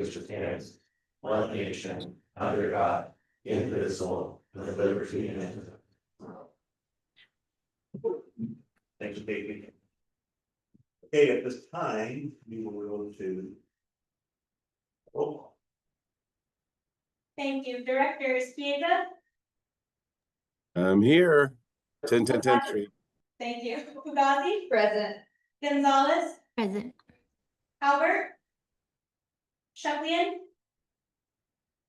which stands one nation under God, indivisible, with liberty and justice. Thanks, David. Okay, at this time, we will go to roll call. Thank you. Director Spiega. I'm here. 10 Street. Thank you. Fugazi. Present. Gonzalez. Present. Albert. Shucklian.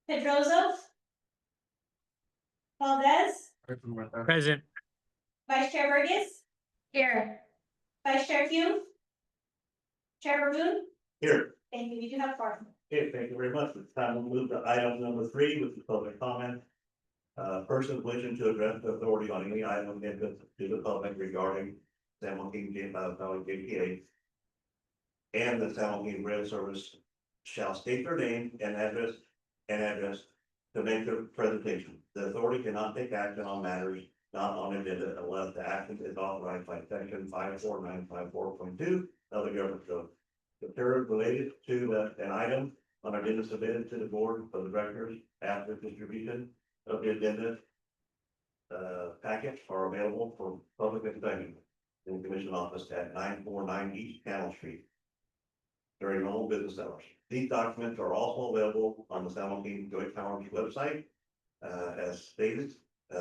Pedroso. Valdez. Present. Vice Chair Burgess. Here. Vice Chair Pugh. Chair Boone. Here. Thank you. We do have four. Okay, thank you very much. This time we'll move to item number 3, which is public comment. Person wishing to address the authority on any item of interest to the public regarding San Joaquin JPA and the San Joaquin Rail Service shall state their name and address to make their presentation. The authority cannot take action on matters not on agenda unless the action is authorized by section 54954.2 of the government code. The material related to an item on agenda submitted to the board for the directors after distribution of the agenda packet are available for public inspection in the commission office at 949 East Canal Street during normal business hours. These documents are also available on the San Joaquin Joint Powers website as stated,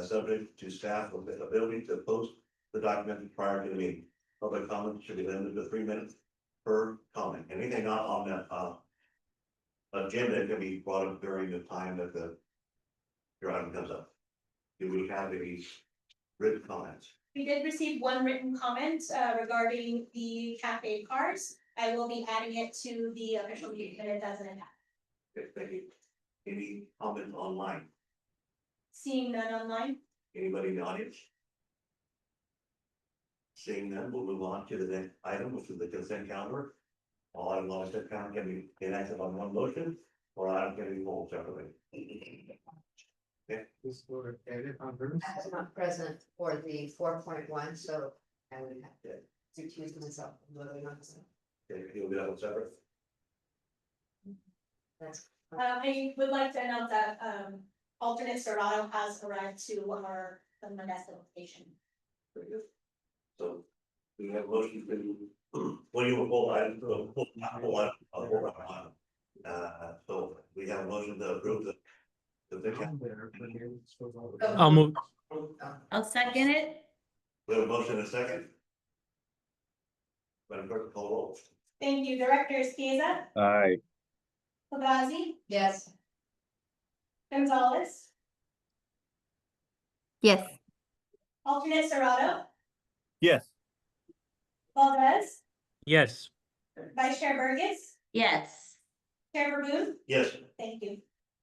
subject to staff with the ability to post the documents prior to the meeting. Public comments should be limited to 3 minutes per comment. Anything not on that agenda can be brought up during the time that your item comes up. Do we have any written comments? We did receive one written comment regarding the cafe cars. I will be adding it to the official meeting minutes as an attachment. Okay, thank you. Any comments online? Seeing none online. Anybody in the audience? Seeing none, we'll move on to the next item, which is the consent calendar. All items on the consent calendar can be enacted on one motion, or item can be pulled separately. Okay. I was not present for the 4.1, so I would have to recuse myself from voting on this. Okay, you'll be able to separate. That's I would like to announce that alternate Serrato has arrived to our Mendesta location. Very good. So we have a motion to, when you will pull item, so we have a motion to approve the. I'll move. I'll second it. We have a motion and a second. Madam Clerk, call the roll. Thank you. Director Spieza. Aye. Fugazi. Yes. Gonzalez. Yes. Alternate Serrato. Yes. Valdez. Yes. Vice Chair Burgess. Yes. Chair Boone. Yes. Thank you.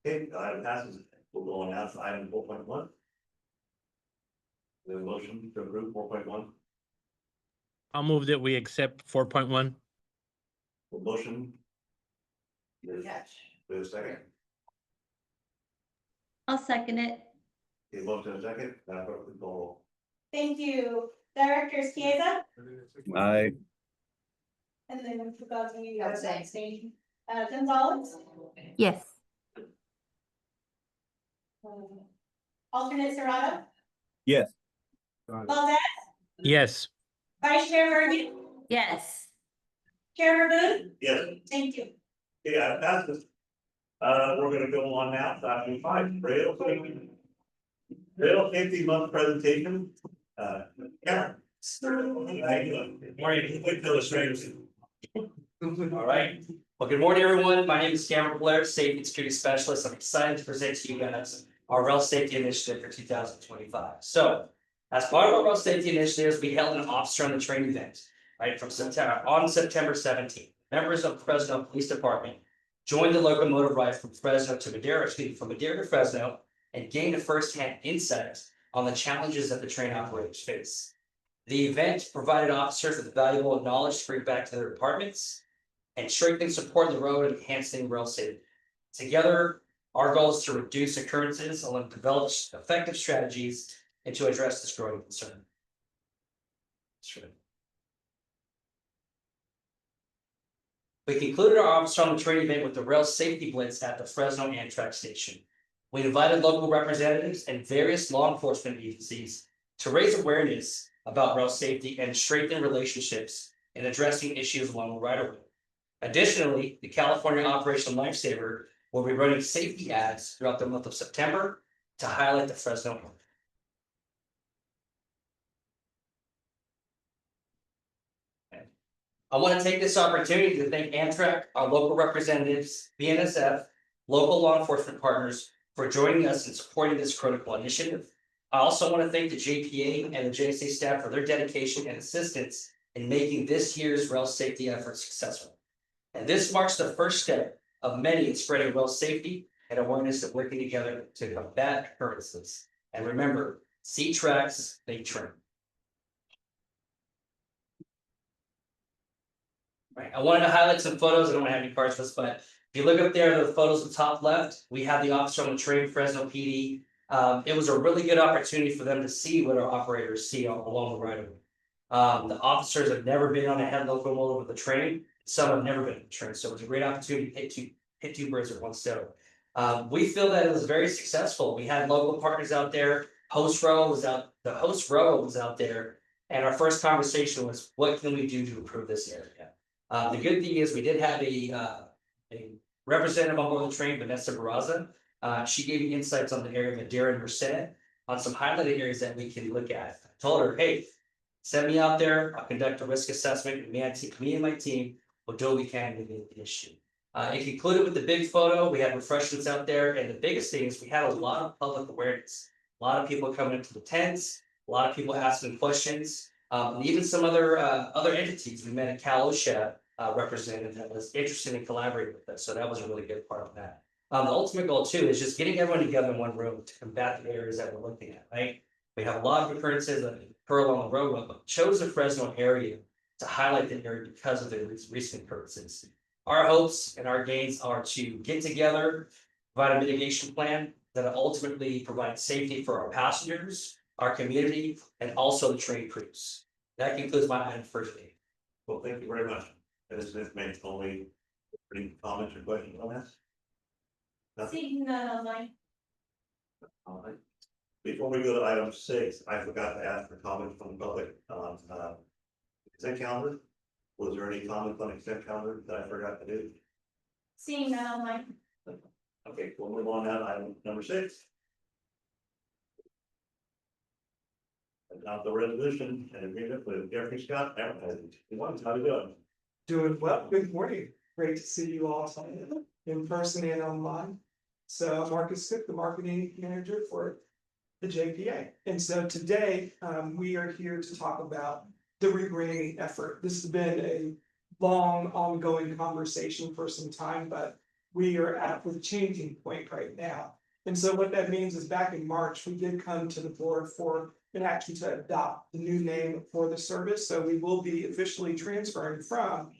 Okay, the item passes. We'll go on now to item 4.1. We have a motion to approve 4.1. I'll move that we accept 4.1. The motion. Catch. We have a second. I'll second it. The motion and a second. Madam Clerk, call the roll. Thank you. Director Spieza. Aye. And then Fugazi. Abstain. Abstain. Gonzalez. Yes. Alternate Serrato. Yes. Valdez. Yes. Vice Chair Burgess. Yes. Chair Boone. Yes. Thank you. Okay, item passes. We're gonna go on now to item 5, rail safety. Rail safety month presentation. Karen. Morning, quick illustrators. All right, well, good morning, everyone. My name is Cameron Blair, Safety and Security Specialist. I'm excited to present to you guys our rail safety initiative for 2025. So, as part of our rail safety initiatives, we held an officer on the train event, right, on September 17th. Members of Fresno Police Department joined the locomotive ride from Fresno to Madera, from Madera to Fresno, and gained a firsthand insight on the challenges that the train operators face. The event provided officers with valuable knowledge to bring back to their departments and strengthening support of the road and enhancing rail safety. Together, our goal is to reduce occurrences and develop effective strategies and to address this growing concern. We concluded our Officer on the Train event with the rail safety blitz at the Fresno Amtrak station. We invited local representatives and various law enforcement agencies to raise awareness about rail safety and strengthen relationships in addressing issues along the right of way. Additionally, the California Operation Lifesaver will be running safety ads throughout the month of September to highlight the Fresno area. I want to take this opportunity to thank Amtrak, our local representatives, BNSF, local law enforcement partners for joining us and supporting this critical initiative. I also want to thank the JPA and the JSA staff for their dedication and assistance in making this year's rail safety effort successful. And this marks the first step of many in spreading rail safety and awareness and working together to combat occurrences. And remember, see tracks, they train. Right, I wanted to highlight some photos. I don't have any cards for this, but if you look up there, the photos on the top left, we have the officer on the train, Fresno PD. It was a really good opportunity for them to see what our operators see along the right of way. The officers have never been on a head locomotive with the train. Some have never been on the train, so it was a great opportunity to hit two birds with one stone. We feel that it was very successful. We had local partners out there. The host row was out there, and our first conversation was, what can we do to improve this area? The good thing is we did have a representative on board the train, Vanessa Barraza. She gave me insights on the area of Madera and Merced on some highlighted areas that we can look at. I told her, hey, send me out there. I'll conduct a risk assessment. And me and my team will do what we can to mitigate the issue. It concluded with the big photo. We had refreshments out there. And the biggest thing is we had a lot of public awareness. A lot of people coming into the tents, a lot of people asking questions. And even some other entities. We met a Cal OSHA representative that was interested in collaborating with us. So that was a really good part of that. The ultimate goal too is just getting everyone together in one room to combat the areas that we're looking at, right? We have a lot of occurrences that occur along the roadway, but chose the Fresno area to highlight the area because of the recent occurrences. Our hopes and our gains are to get together, provide a mitigation plan that ultimately provides safety for our passengers, our community, and also the train crews. That concludes my item for today. Well, thank you very much. This is only any comments or questions on this? Nothing? Seeing none online. All right. Before we go to item 6, I forgot to ask for comments from the public on consent calendar. Was there any comments on consent calendar that I forgot to do? Seeing none online. Okay, we'll move on now to item number 6. Adopt the resolution and agreement with Jeffrey Scott Advertising. How you doing? Doing well. Good morning. Great to see you all tonight, in person and online. So I'm Marcus Cook, the marketing manager for the JPA. And so today we are here to talk about the rebranding effort. This has been a long ongoing conversation for some time, but we are at the changing point right now. And so what that means is back in March, we did come to the board for an action to adopt the new name for the service. So we will be officially transferring from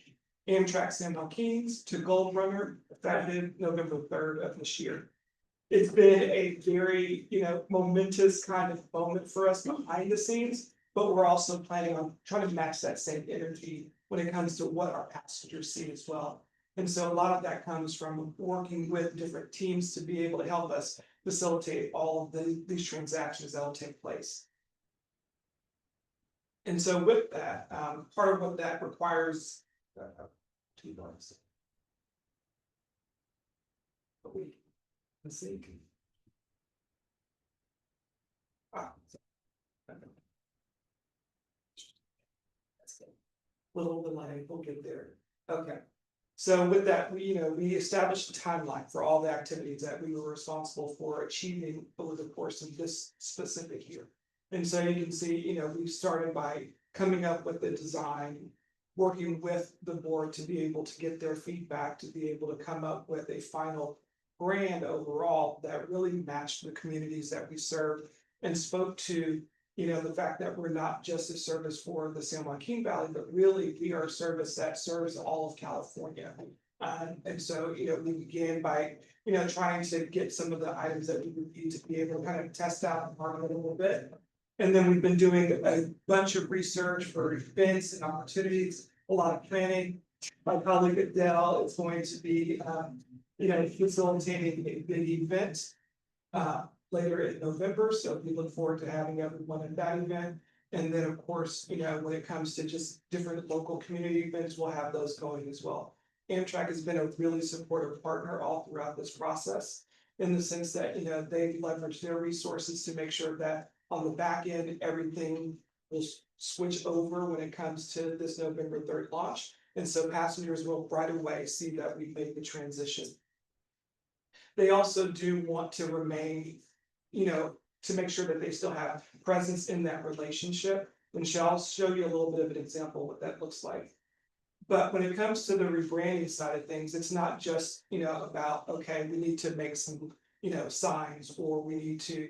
Amtrak San Joaquin's to Gold Runner effective November 3rd of this year. It's been a very, momentous kind of moment for us behind the scenes, but we're also planning on trying to match that same energy when it comes to what our passengers see as well. And so a lot of that comes from working with different teams to be able to help us facilitate all of these transactions that will take place. And so with that, part of what that requires. Let's see. Little delay, we'll get there. Okay. So with that, we established a timeline for all the activities that we were responsible for achieving over the course of this specific year. And so you can see, we started by coming up with the design, working with the board to be able to get their feedback, to be able to come up with a final brand overall that really matched the communities that we served and spoke to, the fact that we're not just a service for the San Joaquin Valley, but really we are a service that serves all of California. And so, we began by, trying to get some of the items that we would need to be able to kind of test out the market a little bit. And then we've been doing a bunch of research for events and opportunities, a lot of planning, My colleague Adele is going to be, facilitating a big event later in November, so we look forward to having everyone at that event. And then, of course, when it comes to just different local community events, we'll have those going as well. Amtrak has been a really supportive partner all throughout this process, in the sense that, they leverage their resources to make sure that on the back end, everything will switch over when it comes to this November 3rd launch. And so passengers will right away see that we've made the transition. They also do want to remain, to make sure that they still have presence in that relationship. And I'll show you a little bit of an example of what that looks like. But when it comes to the rebranding side of things, it's not just, about, okay, we need to make some, signs, or we need to,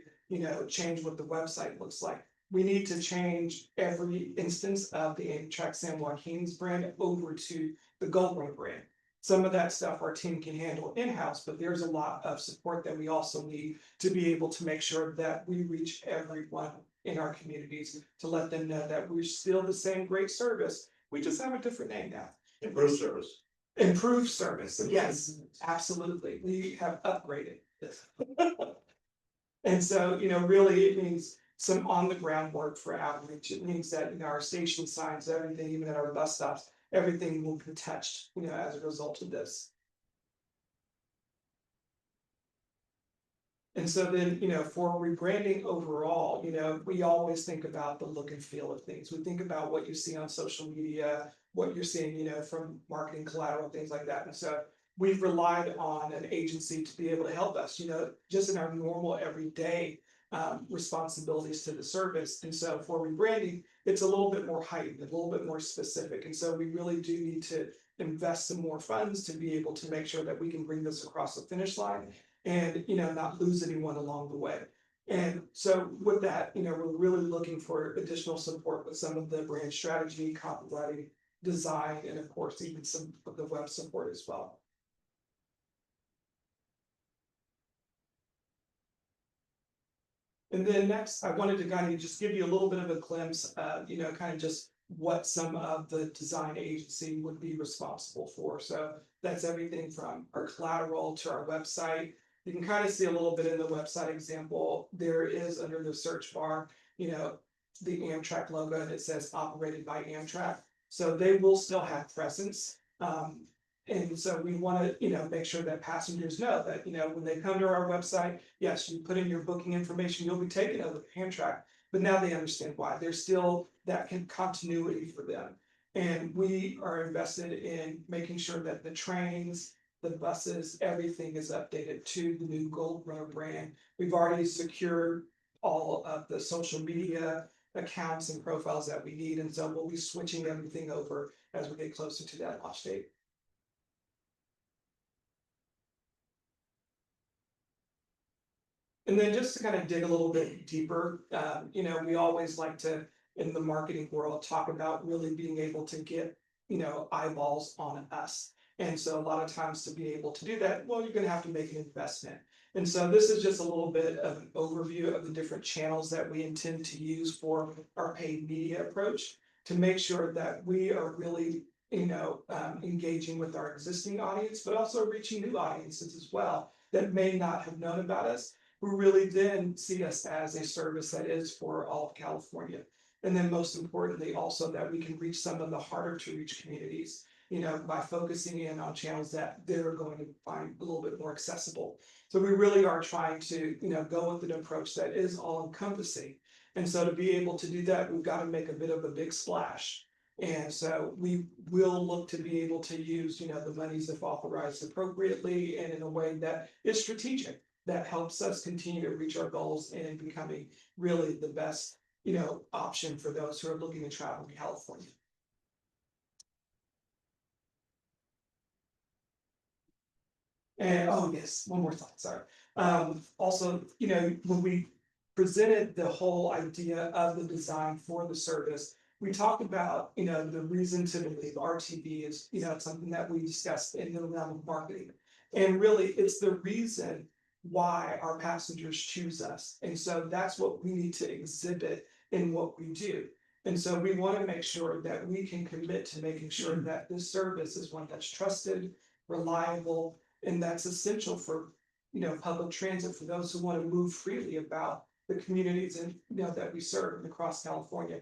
change what the website looks like. We need to change every instance of the Amtrak San Joaquin's brand over to the Gold Road brand. Some of that stuff our team can handle in-house, but there's a lot of support that we also need to be able to make sure that we reach everyone in our communities, to let them know that we're still the same great service. We just have a different name now. Improved service. Improved service, yes, absolutely. We have upgraded this. And so, really it means some on the ground work for outreach. It means that, our station signs, everything, even at our bus stops, everything will be touched, as a result of this. And so then, for rebranding overall, we always think about the look and feel of things. We think about what you see on social media, what you're seeing, from marketing collateral, things like that. And so we've relied on an agency to be able to help us, just in our normal everyday responsibilities to the service. And so for rebranding, it's a little bit more heightened, a little bit more specific. And so we really do need to invest some more funds to be able to make sure that we can bring this across the finish line and, not lose anyone along the way. And so with that, we're really looking for additional support with some of the brand strategy, copywriting, design, and of course, even some of the web support as well. And then next, I wanted to kind of just give you a little bit of a glimpse of, kind of just what some of the design agency would be responsible for. So that's everything from our collateral to our website. You can kind of see a little bit in the website example. There is under the search bar, the Amtrak logo, and it says operated by Amtrak. So they will still have presence. And so we want to, make sure that passengers know that, when they come to our website, yes, you put in your booking information, you'll be taken over to Amtrak, but now they understand why. There's still that continuity for them. And we are invested in making sure that the trains, the buses, everything is updated to the new Gold Road brand. We've already secured all of the social media accounts and profiles that we need. And so we'll be switching everything over as we get closer to that launch date. And then just to kind of dig a little bit deeper, we always like to, in the marketing world, talk about really being able to get, eyeballs on us. And so a lot of times to be able to do that, well, you're going to have to make an investment. And so this is just a little bit of an overview of the different channels that we intend to use for our paid media approach to make sure that we are really, engaging with our existing audience, but also reaching new audiences as well that may not have known about us, who really did see us as a service that is for all of California. And then most importantly, also that we can reach some of the harder to reach communities, by focusing in on channels that they're going to find a little bit more accessible. So we really are trying to, go with an approach that is all encompassing. And so to be able to do that, we've got to make a bit of a big splash. And so we will look to be able to use, the monies if authorized appropriately and in a way that is strategic, that helps us continue to reach our goals and becoming really the best, option for those who are looking to travel to California. And oh yes, one more thought, sorry. Also, when we presented the whole idea of the design for the service, we talked about, the reason to believe RTV is, something that we discussed in the realm of marketing. And really, it's the reason why our passengers choose us. And so that's what we need to exhibit in what we do. And so we want to make sure that we can commit to making sure that this service is one that's trusted, reliable, and that's essential for, public transit for those who want to move freely about the communities and, that we serve across California.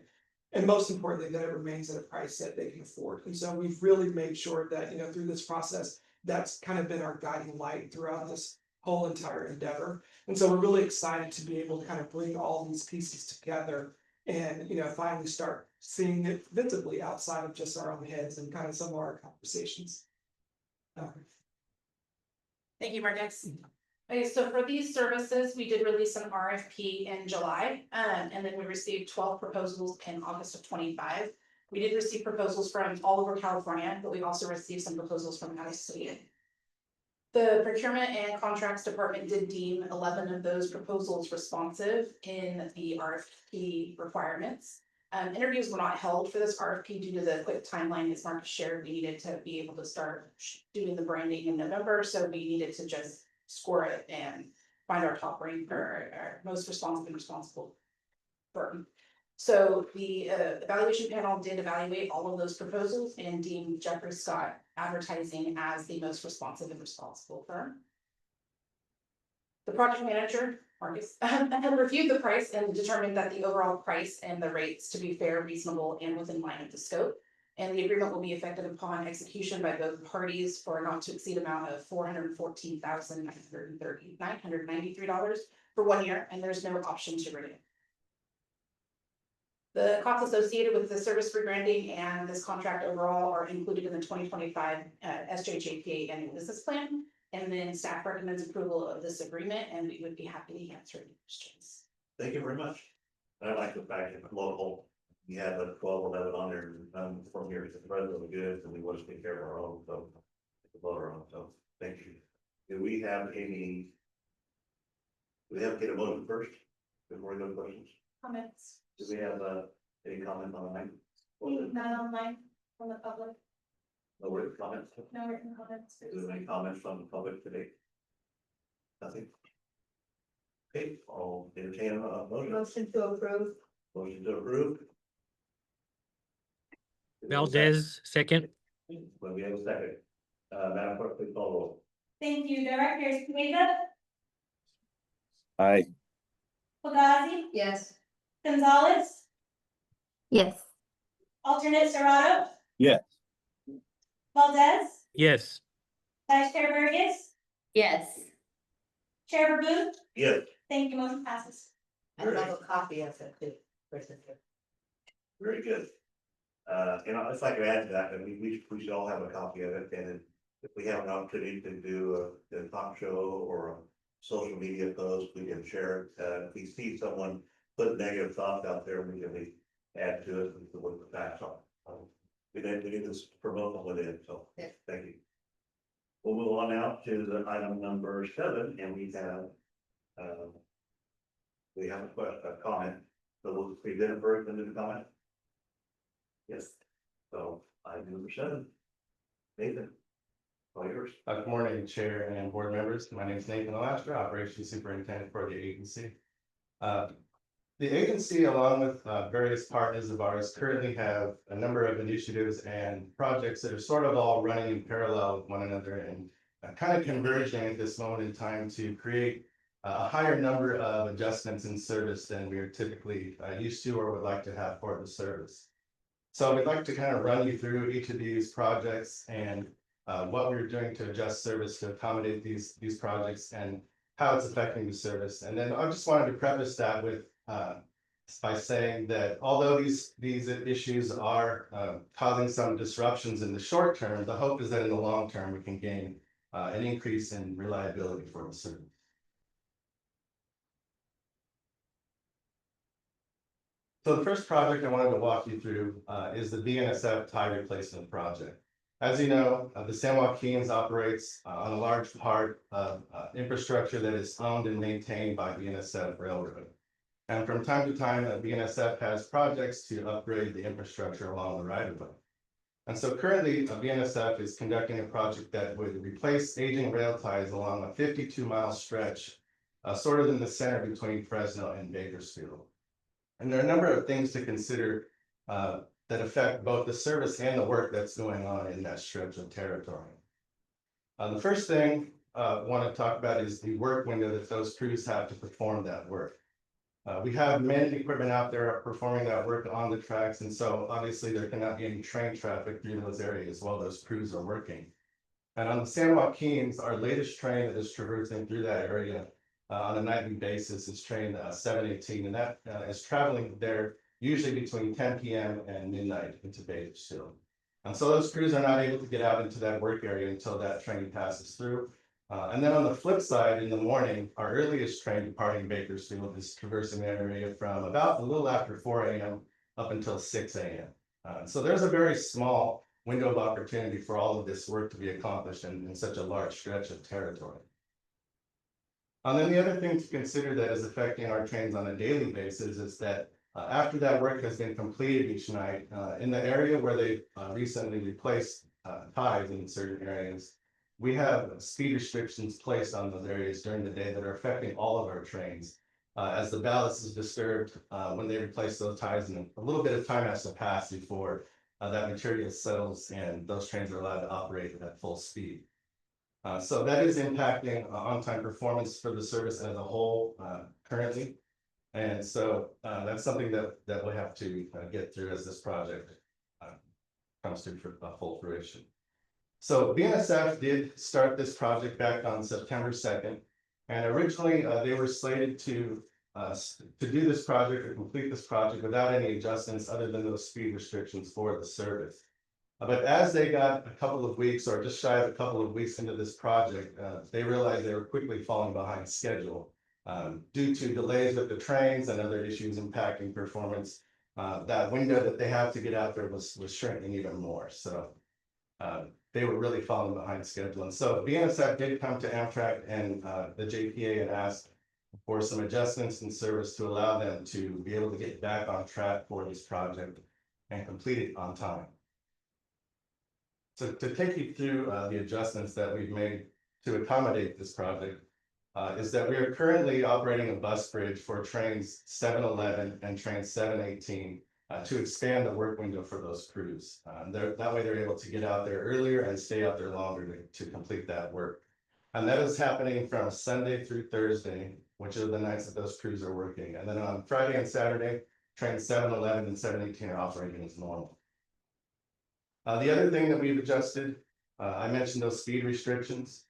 And most importantly, that it remains at a price that they can afford. And so we've really made sure that, through this process, that's kind of been our guiding light throughout this whole entire endeavor. And so we're really excited to be able to kind of bring all these pieces together and, finally start seeing it visibly outside of just our own heads and kind of some of our conversations. Thank you, Marcus. Okay, so for these services, we did release an RFP in July, and then we received 12 proposals in August of 25. We did receive proposals from all over California, but we also received some proposals from out of state. The procurement and contracts department did deem 11 of those proposals responsive in the RFP requirements. Interviews were not held for this RFP due to the quick timeline as Marcus shared. We needed to be able to start doing the branding in November, so we needed to just score it and find our top rank or our most responsive and responsible firm. So the evaluation panel did evaluate all of those proposals and deemed Jeffrey Scott Advertising as the most responsive and responsible firm. The project manager, Marcus, had reviewed the price and determined that the overall price and the rates to be fair, reasonable, and within line of the scope. And the agreement will be effective upon execution by both parties for a not to exceed amount of $414,993 for 1 year, and there's no option to renew. The costs associated with the service rebranding and this contract overall are included in the 2025 SJJPA annual business plan. And then staff recommends approval of this agreement, and we would be happy to answer any questions. Thank you very much. I like the fact that local, we had like 12, 11 on there, from here to the president of the goods, and we want to take care of our own, so. So, thank you. Do we have any? Do we have to get a motion first before we go to questions? Comments? Do we have any comment on the line? Not online from the public, No written comments? no written comments. Do we have any comments from the public today? Nothing? Okay, I'll entertain a motion. Motion to approve. Motion to approve. Valdez, second. When we have a second. Madam Clerk, please call roll. Thank you, Directors Kueda, Aye. Fugazi, Yes. Gonzalez, Yes. alternate Serrato. Yes. Valdez, Yes. Vice Chair Burgess, Yes. Chair Verboen. Yes. Thank you, motion passes. I have a copy of it too. Very good. If I could add to that, we should all have a copy of it, and if we have an opportunity to do a talk show or a social media post, we can share it. If we see someone put negative thoughts out there, we can add to it with the facts on. We need to promote them within, so, Yeah. thank you. We'll move on now to the item number 7, and we have a comment, so we'll present it first and then the comment. Yes, so item number 7. Nathan, all yours. Good morning, Chair and board members. My name is Nathan Alastra, Operations Superintendent for the agency. The agency, along with various partners of ours, currently have a number of initiatives and projects that are sort of all running in parallel with one another and kind of converging at this moment in time to create a higher number of adjustments in service than we are typically used to or would like to have for the service. So we'd like to kind of run you through each of these projects and what we're doing to adjust service to accommodate these projects and how it's affecting the service. And then I just wanted to preface that with by saying that although these issues are causing some disruptions in the short term, the hope is that in the long term we can gain an increase in reliability for the service. So the first project I wanted to walk you through is the BNSF tie replacement project. As you know, the San Joaquins operates on a large part of infrastructure that is owned and maintained by BNSF Railroad. And from time to time, BNSF has projects to upgrade the infrastructure along the right of way. And so currently, BNSF is conducting a project that would replace aging rail ties along a 52-mile stretch, sort of in the center between Fresno and Bakersfield. And there are a number of things to consider that affect both the service and the work that's going on in that stretch of territory. The first thing I want to talk about is the work window that those crews have to perform that work. We have many equipment out there performing that work on the tracks, and so obviously there cannot be any train traffic through those areas while those crews are working. And on the San Joaquins, our latest train that is traversing through that area on a nightly basis is train 718, and that is traveling there usually between 10 p.m. and midnight into Bakersfield. And so those crews are not able to get out into that work area until that train passes through. And then on the flip side, in the morning, our earliest train departing Bakersfield is traversing that area from about a little after 4 a.m. up until 6 a.m. So there's a very small window of opportunity for all of this work to be accomplished in such a large stretch of territory. And then the other thing to consider that is affecting our trains on a daily basis is that after that work has been completed each night, in the area where they recently replaced ties in certain areas, we have speed restrictions placed on those areas during the day that are affecting all of our trains. As the ballast is disturbed when they replace those ties, and a little bit of time has to pass before that material settles and those trains are allowed to operate at full speed. So that is impacting on-time performance for the service as a whole currently. And so that's something that we'll have to get through as this project comes to full fruition. So BNSF did start this project back on September 2nd. And originally they were slated to do this project or complete this project without any adjustments other than those speed restrictions for the service. But as they got a couple of weeks or just shy of a couple of weeks into this project, they realized they were quickly falling behind schedule due to delays with the trains and other issues impacting performance. That window that they have to get out there was shrinking even more. So they were really falling behind schedule. And so BNSF did come to Amtrak and the JPA and asked for some adjustments in service to allow them to be able to get back on track for this project and complete it on time. So to take you through the adjustments that we've made to accommodate this project is that we are currently operating a bus bridge for trains 711 and train 718 to expand the work window for those crews. That way they're able to get out there earlier and stay out there longer to complete that work. And that is happening from Sunday through Thursday, which are the nights that those crews are working. And then on Friday and Saturday, trains 711 and 718 are operating as normal. The other thing that we've adjusted, I mentioned those speed restrictions.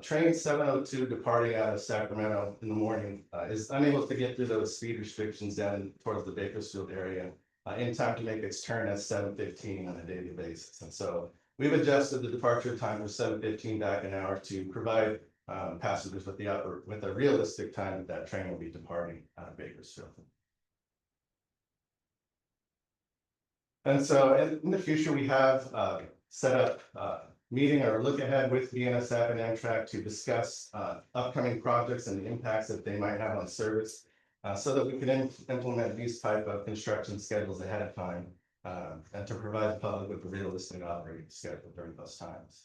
Train 702 departing out of Sacramento in the morning is unable to get through those speed restrictions down towards the Bakersfield area in time to make its turn at 7:15 on a daily basis. And so we've adjusted the departure time for 7:15 back an hour to provide passengers with a realistic time that train will be departing out of Bakersfield. And so in the future, we have set up a meeting or look ahead with BNSF and Amtrak to discuss upcoming projects and the impacts that they might have on service so that we can implement these type of construction schedules ahead of time and to provide the public with a realistic operating schedule during those times.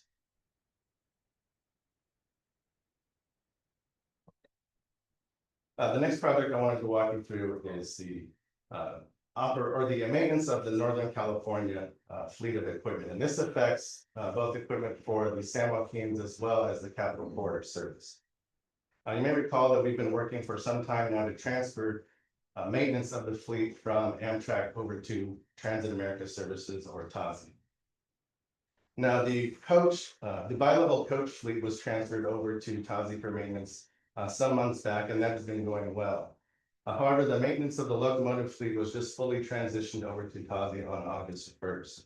The next project I wanted to walk you through is the the maintenance of the Northern California fleet of equipment. And this affects both equipment for the San Joaquins as well as the Capital Corridor service. You may recall that we've been working for some time now to transfer maintenance of the fleet from Amtrak over to Transit America Services or TASI. Now the bi-level coach fleet was transferred over to TASI for maintenance some months back, and that has been going well. However, the maintenance of the locomotive fleet was just fully transitioned over to TASI on August 1st.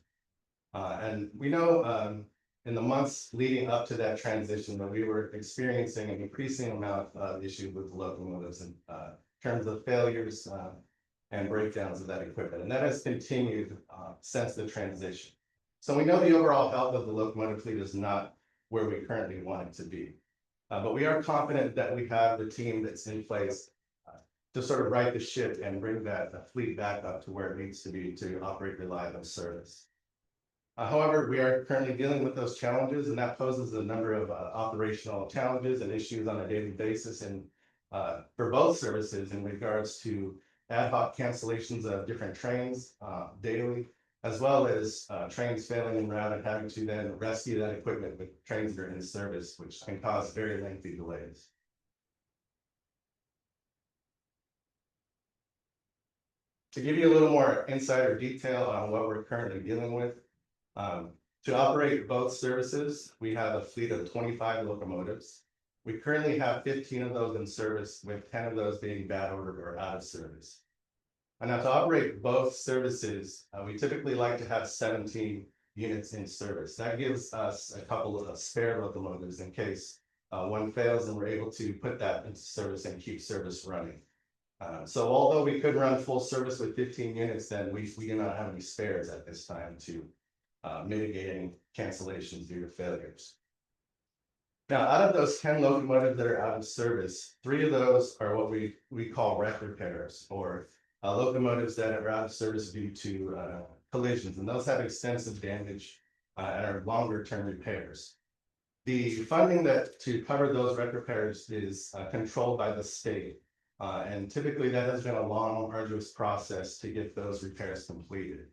And we know in the months leading up to that transition that we were experiencing an increasing amount of issues with the locomotives in terms of failures and breakdowns of that equipment. And that has continued since the transition. So we know the overall health of the locomotive fleet is not where we currently want it to be. But we are confident that we have the team that's in place to sort of right the ship and bring that fleet back up to where it needs to be to operate reliable service. However, we are currently dealing with those challenges, and that poses a number of operational challenges and issues on a daily basis and for both services in regards to ad hoc cancellations of different trains daily, as well as trains failing en route and having to then rescue that equipment with trains that are in service, which can cause very lengthy delays. To give you a little more insider detail on what we're currently dealing with, to operate both services, we have a fleet of 25 locomotives. We currently have 15 of those in service, with 10 of those being bad ordered or out of service. And now to operate both services, we typically like to have 17 units in service. That gives us a couple of spare locomotives in case one fails, and we're able to put that into service and keep service running. So although we could run full service with 15 units, then we do not have any spares at this time to mitigate any cancellations due to failures. Now, out of those 10 locomotives that are out of service, 3 of those are what we call wreck repairs, or locomotives that are out of service due to collisions, and those have extensive damage and are longer term repairs. The funding that to cover those wreck repairs is controlled by the state. And typically that has been a long, arduous process to get those repairs completed.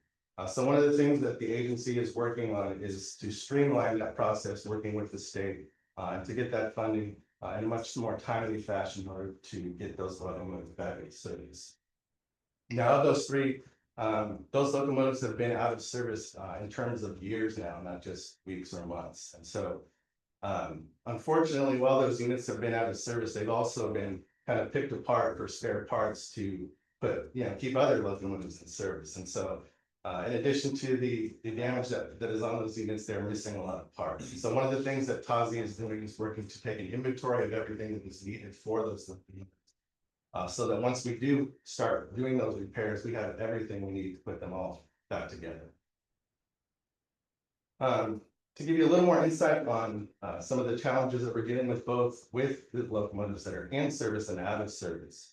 So one of the things that the agency is working on is to streamline that process, working with the state and to get that funding in a much more timely fashion in order to get those locomotives back in service. Now, of those 3, those locomotives have been out of service in terms of years now, not just weeks or months. And so, unfortunately, while those units have been out of service, they've also been kind of picked apart for spare parts to keep other locomotives in service. And so, in addition to the damage that is on those units, they're missing a lot of parts. So one of the things that Tazi is doing is working to take an inventory of everything that is needed for those locomotives. So that once we do start doing those repairs, we have everything we need to put them all back together. To give you a little more insight on some of the challenges that we're dealing with, both with the locomotives that are in service and out of service.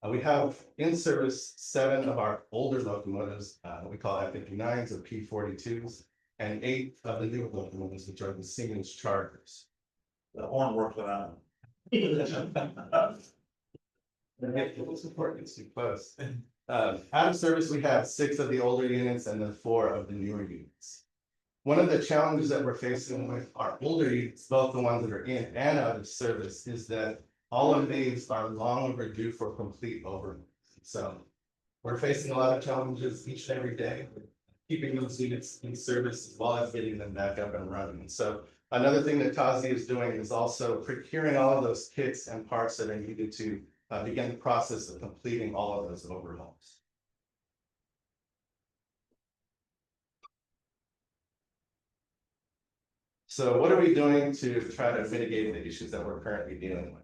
We have in service 7 of our older locomotives that we call F-59s or P-42s, and 8 of the newer locomotives, which are the Siemens Chargers. The horn works without. It's important, it's too close. Out of service, we have 6 of the older units and then 4 of the newer units. One of the challenges that we're facing with our older units, both the ones that are in and out of service, is that all of these are long overdue for complete overhaul. So we're facing a lot of challenges each and every day, keeping those units in service as well as getting them back up and running. And so another thing that Tazi is doing is also procuring all of those kits and parts that are needed to begin the process of completing all of those overhauls. So what are we doing to try to mitigate the issues that we're currently dealing with?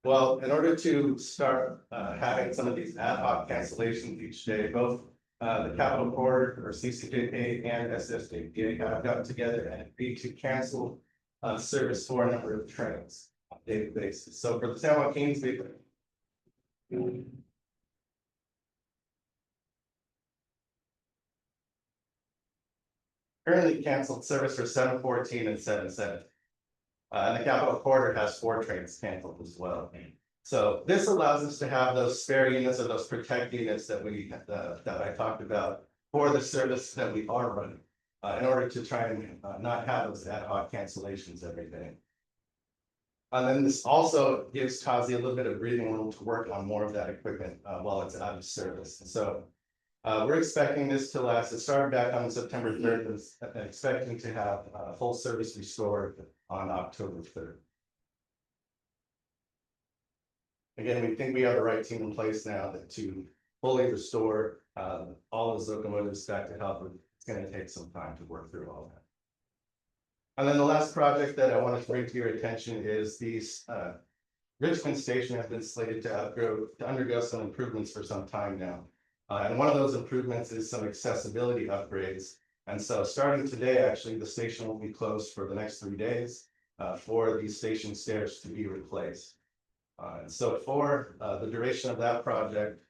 Well, in order to start having some of these ad hoc cancellations each day, both the Capital Corps or SJJPA and SJJPA have gotten together and agreed to cancel service for a number of trains on a daily basis. So for the San Joaquin's, they currently canceled service for 714 and 77. And the Capital Corridor has 4 trains canceled as well. So this allows us to have those spare units or those protect units that that I talked about for the service that we are running, in order to try and not have those ad hoc cancellations every day. And then this also gives Tazi a little bit of breathing room to work on more of that equipment while it's out of service. And so we're expecting this to last. It started back on September 3rd, and expecting to have full service restored on October 3rd. Again, we think we have the right team in place now to fully restore all those locomotives back to health. It's going to take some time to work through all that. And then the last project that I wanted to bring to your attention is these Richmond Station has been slated to undergo some improvements for some time now. And one of those improvements is some accessibility upgrades. And so starting today, actually, the station will be closed for the next 3 days for these station stairs to be replaced. And so for the duration of that project,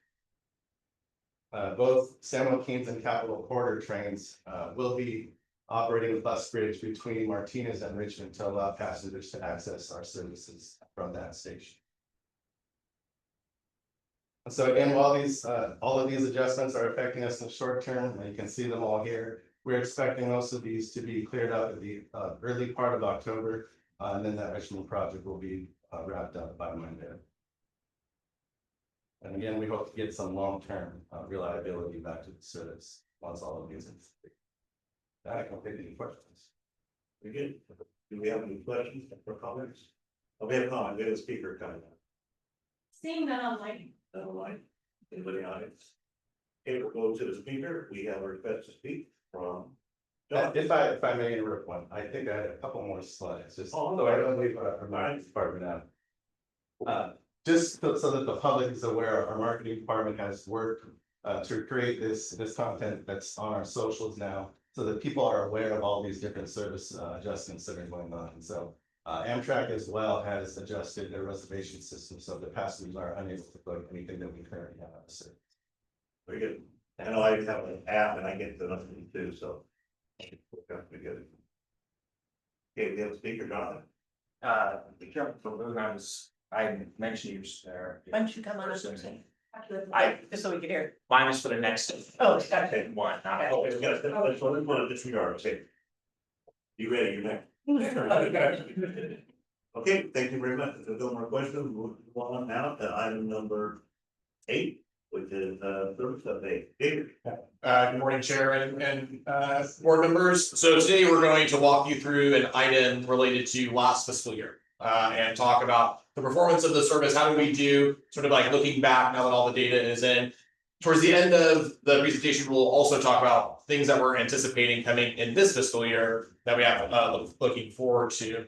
both San Joaquin's and Capital Corridor trains will be operating the bus bridge between Martinez and Richmond to allow passengers to access our services from that station. So again, while all of these adjustments are affecting us in the short term, and you can see them all here, we're expecting most of these to be cleared up at the early part of October. And then that Richmond project will be wrapped up by Monday. And again, we hope to get some long-term reliability back to the service once all of these. I can take any questions. Very good. Do we have any questions or comments? Oh, we have a comment, we have a speaker coming up. Seeing that online. Online, anybody in the audience? Okay, we'll go to the speaker, we have a request to speak from. John. If I may interrupt one, I think I had a couple more slides, just Oh, so I don't leave our marketing department out. Just so that the public is aware, our marketing department has worked to create this content that's on our socials now, so that people are aware of all these different service adjustments that are going on. And so Amtrak as well has adjusted their reservation system, so the passengers are unable to book anything that we currently have on the service. Very good. I know I have an app and I get the nothing too, so. That's pretty good. Okay, we have a speaker, Jonathan. The chairman for programs, I mentioned you there. Why don't you come on up? I, just so we can hear. Mine is for the next. Oh, Okay, one, not. Okay, yeah, that's what we want to disregard, okay. You ready, you're next. Okay, thank you very much. If there's no more questions, we'll move on now to item number 8, which is service update. David. Good morning, Chair and board members. So today we're going to walk you through an item related to last fiscal year and talk about the performance of the service. How do we do, sort of like looking back now that all the data is in. Towards the end of the presentation, we'll also talk about things that we're anticipating coming in this fiscal year that we have looking forward to.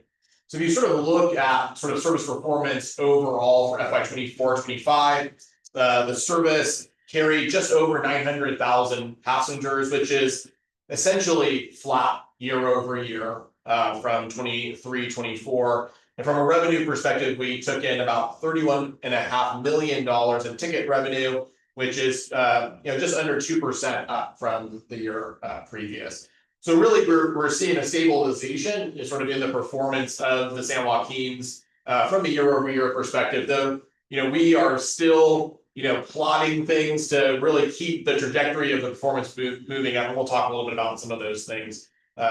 So if you sort of look at sort of service performance overall for FY 24-25, the service carried just over 900,000 passengers, which is essentially flat year over year from 23-24. And from a revenue perspective, we took in about $31.5 million in ticket revenue, which is just under 2% up from the year previous. So really, we're seeing a stabilization sort of in the performance of the San Joaquins from a year over year perspective. Though we are still plotting things to really keep the trajectory of the performance moving up, and we'll talk a little bit about some of those things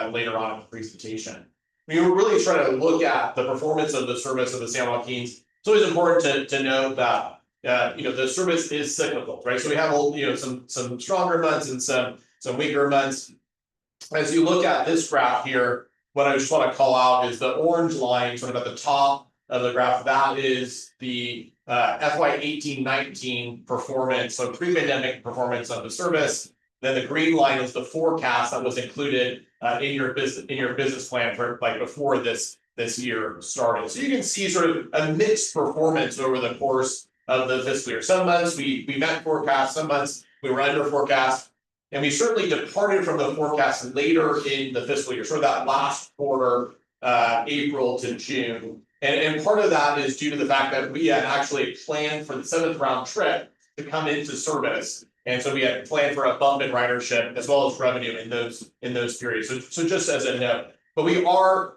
later on in the presentation. We were really trying to look at the performance of the service of the San Joaquins. It's always important to note that the service is cyclical, right? So we have some stronger months and some weaker months. As you look at this graph here, what I just want to call out is the orange line sort of at the top of the graph. That is the FY 18-19 performance, so pre-pandemic performance of the service. Then the green line is the forecast that was included in your business plan for like before this year started. So you can see sort of a mixed performance over the course of the fiscal year. Some months we met forecast, some months we were under forecast. And we certainly departed from the forecast later in the fiscal year, sort of that last quarter, April to June. And part of that is due to the fact that we had actually planned for the 7th round trip to come into service. And so we had planned for a bump in ridership as well as revenue in those periods. So just as a note, but we are,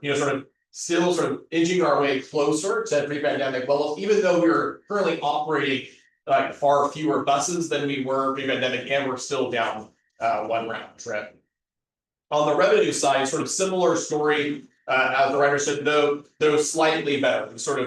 still sort of inching our way closer to pre-pandemic levels, even though we're currently operating like far fewer buses than we were pre-pandemic, and we're still down one round trip. On the revenue side, sort of similar story as the writer said, though slightly better. Sort of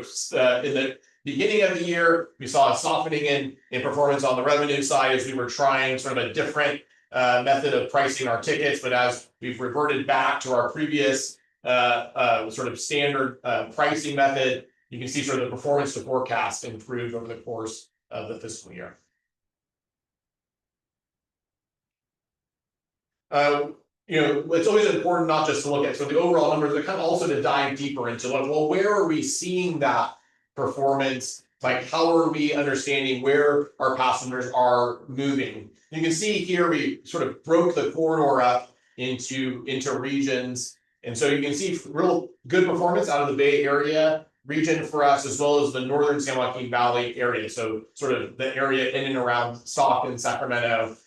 in the beginning of the year, we saw a softening in performance on the revenue side as we were trying sort of a different method of pricing our tickets. But as we've reverted back to our previous sort of standard pricing method, you can see sort of the performance to forecast improved over the course of the fiscal year. It's always important not just to look at the overall numbers, but kind of also to dive deeper into where are we seeing that performance? Like, how are we understanding where our passengers are moving? You can see here we sort of broke the corridor up into regions, and so you can see real good performance out of the Bay Area region for us, as well as the northern San Joaquin Valley area. So sort of the area in and around Stockton, Sacramento,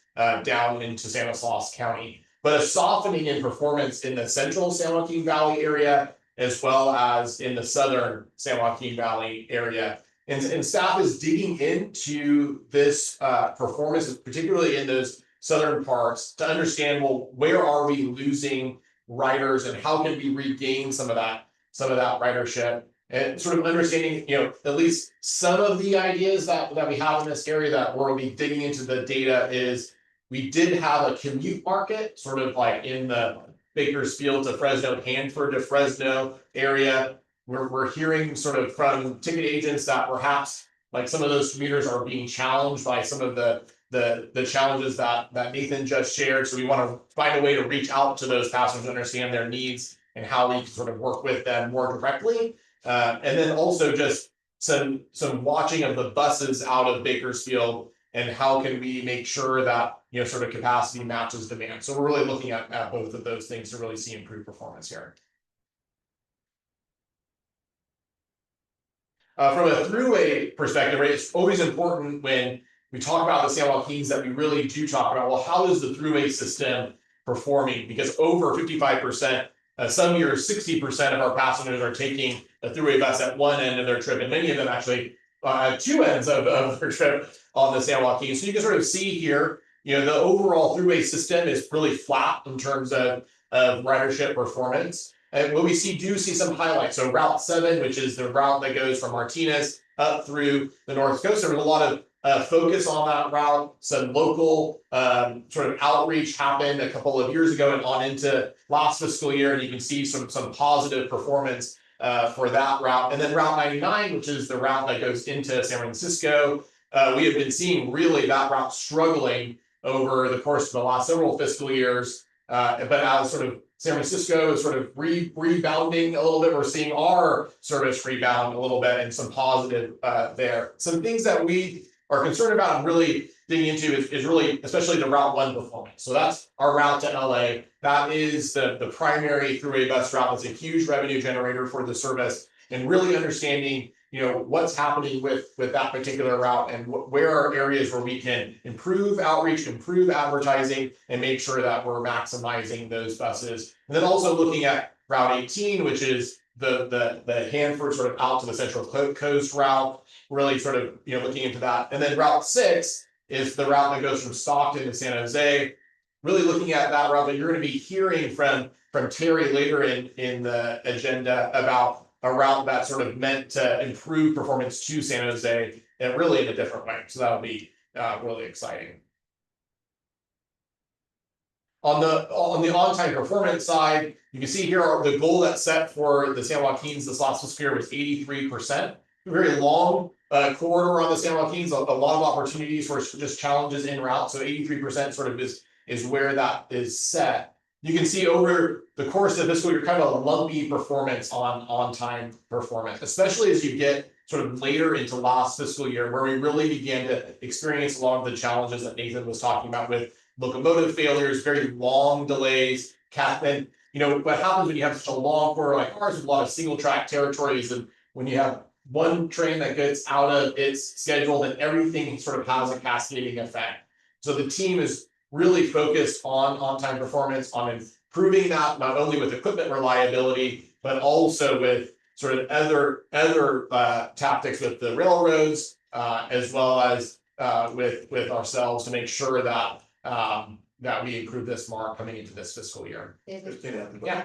down into Stanislaus County. But a softening in performance in the central San Joaquin Valley area, as well as in the southern San Joaquin Valley area. And staff is digging into this performance, particularly in those southern parts, to understand, well, where are we losing riders and how can we regain some of that ridership, and sort of understanding, at least some of the ideas that we have in this area that we'll be digging into the data is we did have a commute market, sort of like in the Bakersfield to Fresno, Hanford to Fresno area. We're hearing sort of from ticket agents that perhaps like some of those commuters are being challenged by some of the challenges that Nathan just shared. So we want to find a way to reach out to those passengers, understand their needs and how we can sort of work with them more directly. And then also just some watching of the buses out of Bakersfield and how can we make sure that, sort of capacity matches demand. So we're really looking at both of those things to really see improved performance here. From a throughway perspective, right, it's always important when we talk about the San Joaquins that we really do talk about, well, how is the throughway system performing? Because over 55%, some years 60% of our passengers are taking a throughway bus at one end of their trip, and many of them actually two ends of their trip on the San Joaquin. So you can sort of see here, the overall throughway system is really flat in terms of ridership performance. And what we do see some highlights. So Route 7, which is the route that goes from Martinez up through the North Coast. There was a lot of focus on that route. Some local sort of outreach happened a couple of years ago and on into last fiscal year. And you can see some positive performance for that route. And then Route 99, which is the route that goes into San Francisco. We have been seeing really that route struggling over the course of the last several fiscal years. But as sort of San Francisco is sort of rebounding a little bit, we're seeing our service rebound a little bit and some positive there. Some things that we are concerned about and really digging into is really, especially the Route 1 performance. So that's our route to LA. That is the primary throughway bus route. It's a huge revenue generator for the service, and really understanding, what's happening with that particular route and where are areas where we can improve outreach, improve advertising, and make sure that we're maximizing those buses. And then also looking at Route 18, which is the Hanford sort of out to the Central Coast route, really sort of, looking into that. And then Route 6 is the route that goes from Stockton to San Jose, really looking at that route. But you're going to be hearing from Terry later in the agenda about a route that's sort of meant to improve performance to San Jose and really in a different way. So that'll be really exciting. On the on-time performance side, you can see here the goal that's set for the San Joaquins this last fiscal year was 83%. A very long corridor on the San Joaquins, a lot of opportunities for just challenges in route. So 83% sort of is where that is set. You can see over the course of the fiscal year, kind of a lumpy performance on-time performance, especially as you get sort of later into last fiscal year, where we really began to experience a lot of the challenges that Nathan was talking about with locomotive failures, very long delays. And what happens when you have such a long corridor like ours with a lot of single track territories, and when you have one train that gets out of its schedule, then everything sort of has a cascading effect. So the team is really focused on on-time performance, on improving that, not only with equipment reliability, but also with sort of other tactics with the railroads, as well as with ourselves to make sure that we improve this mark coming into this fiscal year. Yeah.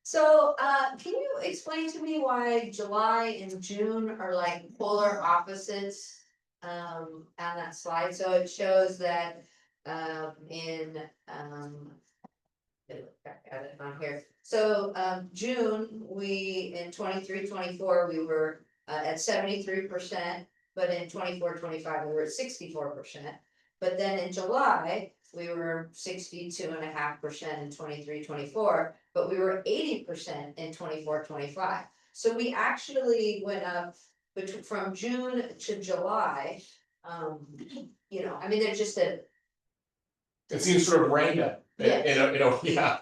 So, can you explain to me why July and June are like polar opposites on that slide? So it shows that in back at it on here. So June, in 23-24, we were at 73%, but in 24-25, we were at 64%. But then in July, we were 62.5% in 23-24, but we were 80% in 24-25. So we actually went up from June to July. They're just it seems sort of random. Yeah.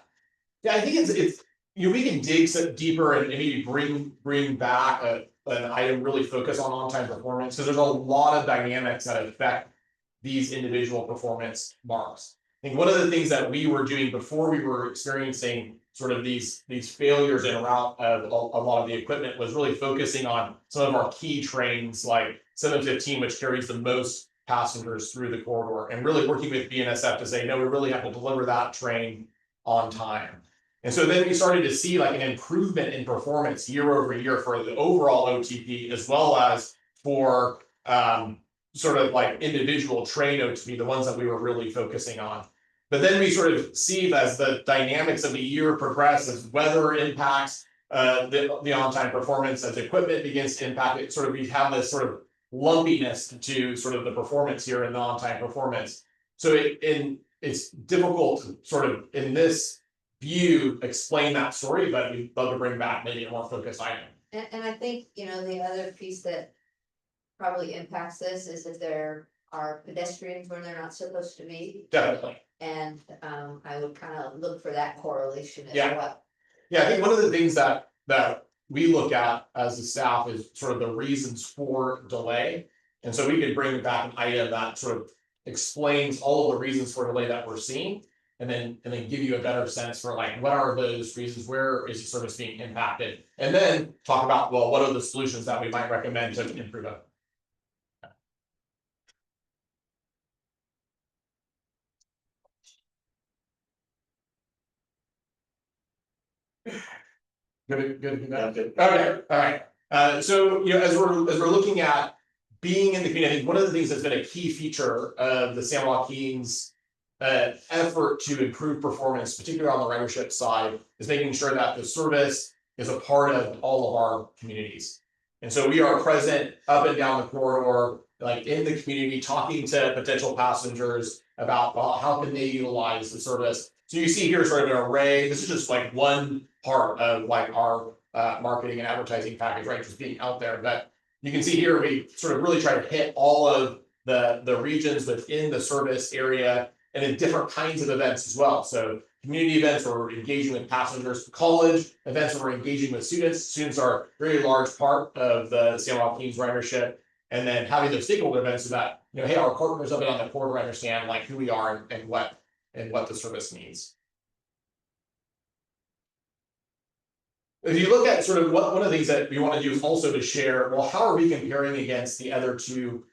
Yeah, I think it's we can dig some deeper and maybe bring back an item really focus on time performance, because there's a lot of dynamics that affect these individual performance marks. I think one of the things that we were doing before we were experiencing sort of these failures in route of a lot of the equipment was really focusing on some of our key trains like 715, which carries the most passengers through the corridor, and really working with BNSF to say, no, we really have to deliver that train on time. And so then we started to see like an improvement in performance year over year for the overall OTP, as well as for sort of like individual train OTP, the ones that we were really focusing on. But then we sort of see as the dynamics of the year progress, as weather impacts the on-time performance, as equipment begins to impact it, sort of we have this sort of lumpiness to sort of the performance here in the on-time performance. So it's difficult to sort of in this view explain that story, but we'd love to bring back maybe a more focused item. And I think, you know, the other piece that probably impacts this is if there are pedestrians when they're not supposed to be. Definitely. And I would kind of look for that correlation as Yeah. well. Yeah, I think one of the things that we look at as a staff is sort of the reasons for delay. And so we could bring back an item that sort of explains all of the reasons for delay that we're seeing, and then give you a better sense for like what are those reasons, where is the service being impacted, and then talk about, well, what are the solutions that we might recommend to improve it. Good. Okay, all right. So you know, as we're looking at being in the community, one of the things that's been a key feature of the San Joaquin's effort to improve performance, particularly on the ridership side, is making sure that the service is a part of all of our communities. And so we are present up and down the corridor, like in the community, talking to potential passengers about how can they utilize the service. So you see here sort of an array. This is just like one part of like our marketing and advertising package, right? Just being out there. But you can see here, we sort of really try to hit all of the regions within the service area and in different kinds of events as well. So community events where we're engaging with passengers, college events where we're engaging with students. Students are a very large part of the San Joaquin's ridership. And then having those stakeholder events so that, you know, hey, our partners up and on the corridor understand like who we are and what the service needs. If you look at sort of one of the things that we want to do is also to share, well, how are we comparing against the other two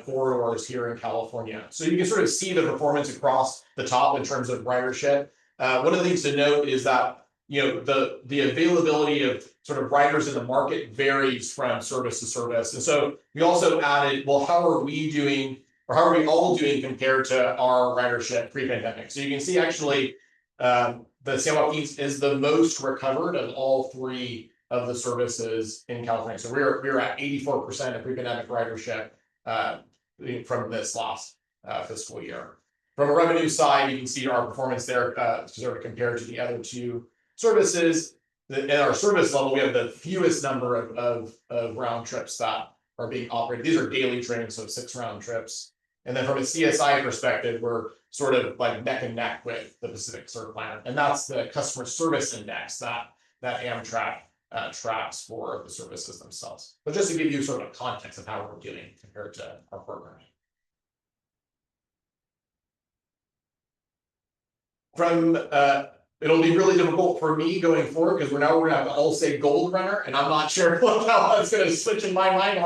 corridors here in California? So you can sort of see the performance across the top in terms of ridership. One of the things to note is that, you know, the availability of sort of riders in the market varies from service to service. And so we also added, well, how are we doing, or how are we all doing compared to our ridership pre-pandemic? So you can see actually the San Joaquin's is the most recovered of all three of the services in California. So we're at 84% of pre-pandemic ridership from this last fiscal year. From a revenue side, you can see our performance there sort of compared to the other two services. At our service level, we have the fewest number of round trips that are being operated. These are daily trains, so 6 round trips. And then from a CSI perspective, we're sort of like neck and neck with the Pacific Surf Plan. And that's the customer service index that Amtrak tracks for the services themselves. But just to give you sort of a context of how we're doing compared to our program. From it'll be really difficult for me going forward because we're gonna have to all say gold runner, and I'm not sure how that's gonna switch in my mind.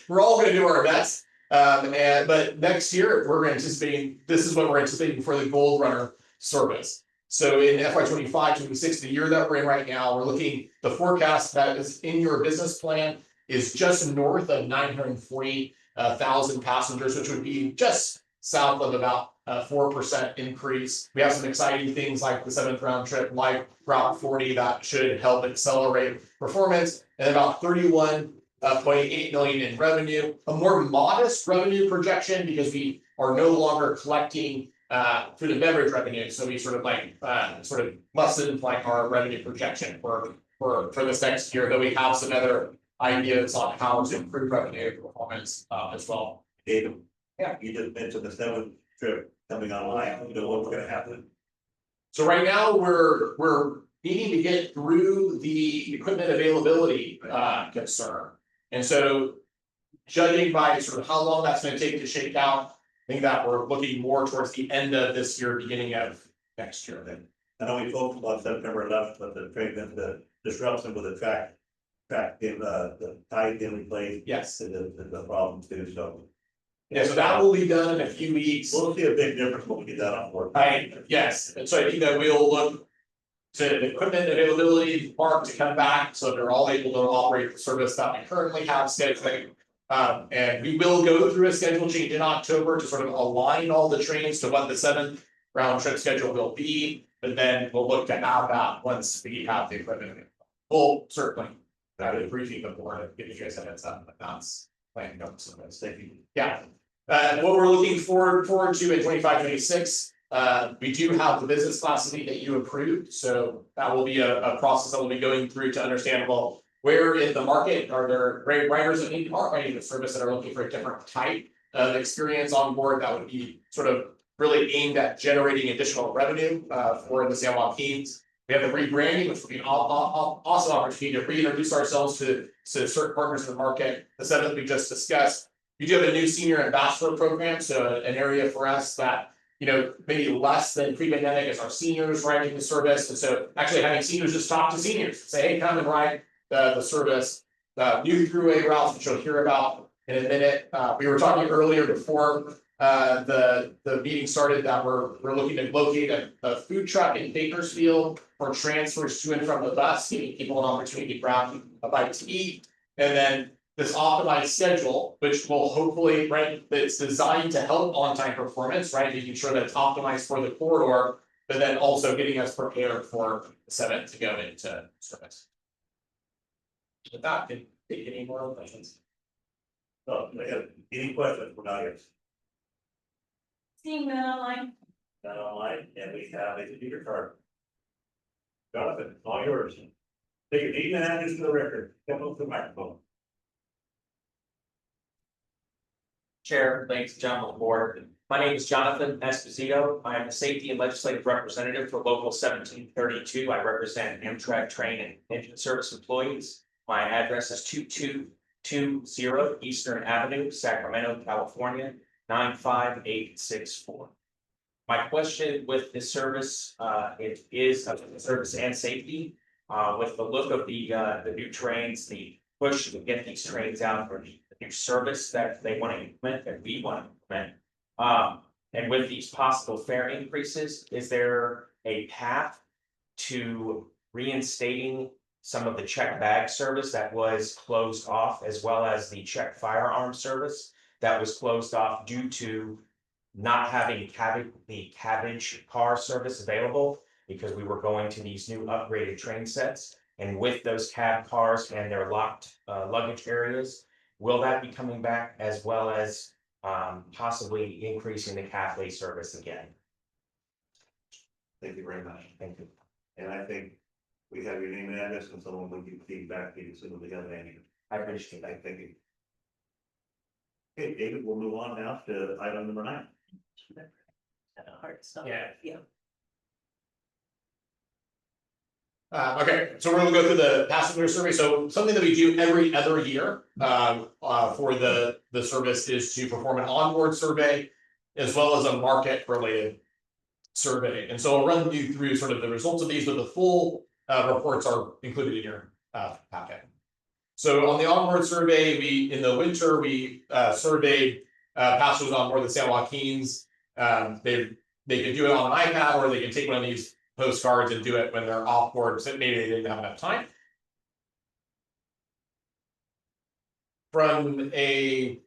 We're all gonna do our best. But next year we're anticipating, this is what we're anticipating for the gold runner service. So in FY25-26, the year that we're in right now, we're looking, the forecast that is in your business plan is just north of 940,000 passengers, which would be just south of about 4% increase. We have some exciting things like the 7th round trip, like Route 40, that should help accelerate performance, and about 31.8 million in revenue, a more modest revenue projection because we are no longer collecting food and beverage revenue. So we sort of like mustn't like our revenue projection for this next year, though we have some other ideas on how to improve revenue performance as well. David, yeah, you just mentioned the 7th trip coming online. You know what's going to happen. So right now we're needing to get through the equipment availability concern. And so judging by sort of how long that's going to take to shake out, think that we're looking more towards the end of this year, beginning of next year then. I know we talked about September 11th, but the disruption with the track, the tide being replaced. Yes. The problem too, so. Yeah, so that will be done in a few weeks. We'll see a big difference when we get that on board. Yes, and so I think that we'll look to the equipment availability, park to come back, so they're all able to operate the service that we currently have scheduling. And we will go through a schedule change in October to sort of align all the trains to what the 7th round trip schedule will be. But then we'll look to have that once we have the equipment. We'll certainly, I would appreciate the board and give you guys a heads up, but that's planning going so that's thinking. Yeah. What we're looking forward to in 25-26, we do have the business class seat that you approved, so that will be a process that we'll be going through to understand, well, where in the market are there great riders that need riding the service that are looking for a different type of experience on board that would be sort of really aimed at generating additional revenue for the San Joaquins. We have the rebranding, which will be an awesome opportunity to reintroduce ourselves to certain partners in the market. The 7th we just discussed. We do have a new senior ambassador program, so an area for us that, you know, maybe less than pre-pandemic is our seniors riding the service. And so actually having seniors just talk to seniors, say, hey, come and ride the service. New throughway routes, which you'll hear about in a minute. We were talking earlier before the meeting started that we're looking to locate a food truck in Bakersfield for transfers to and from the bus, giving people an opportunity to grab a bite to eat. And then this optimized schedule, which will hopefully, right, it's designed to help on-time performance, right, making sure that it's optimized for the corridor, but then also getting us prepared for the 7th to go into service. With that, can take any more questions? Any questions from audience? Seeing that online. Not online, and we have a computer card. Jonathan, all yours. Take your name and address to the record. Come up to the microphone. Chair, thanks, John, on the board. My name is Jonathan Esposito. I am the Safety and Legislative Representative for Local 1732. I represent Amtrak train and engine service employees. My address is 2220 Eastern Avenue, Sacramento, California, 95864. My question with this service, it is a service and safety. With the look of the new trains, the push to get these trains out for the new service that they want to implement, that we want to implement. And with these possible fare increases, is there a path to reinstating some of the check bag service that was closed off, as well as the check firearm service that was closed off due to not having the cabbage car service available, because we were going to these new upgraded train sets? And with those cab cars and their locked luggage areas, will that be coming back, as well as possibly increasing the cafe service again? Thank you very much. Thank you. And I think we have your name and address, and someone will give feedback to you as soon as we have any. I appreciate that. Thank you. Okay, David, we'll move on now to item number 9. Hard stuff. Yeah. Okay, so we're gonna go through the passenger survey. So something that we do every other year for the service is to perform an onboard survey as well as a market related survey. And so I'll run you through sort of the results of these, but the full reports are included in your packet. So on the onboard survey, in the winter, we surveyed passengers on board the San Joaquins. They can do it on an iPad, or they can take one of these postcards and do it when they're off board, so maybe they didn't have enough time. From a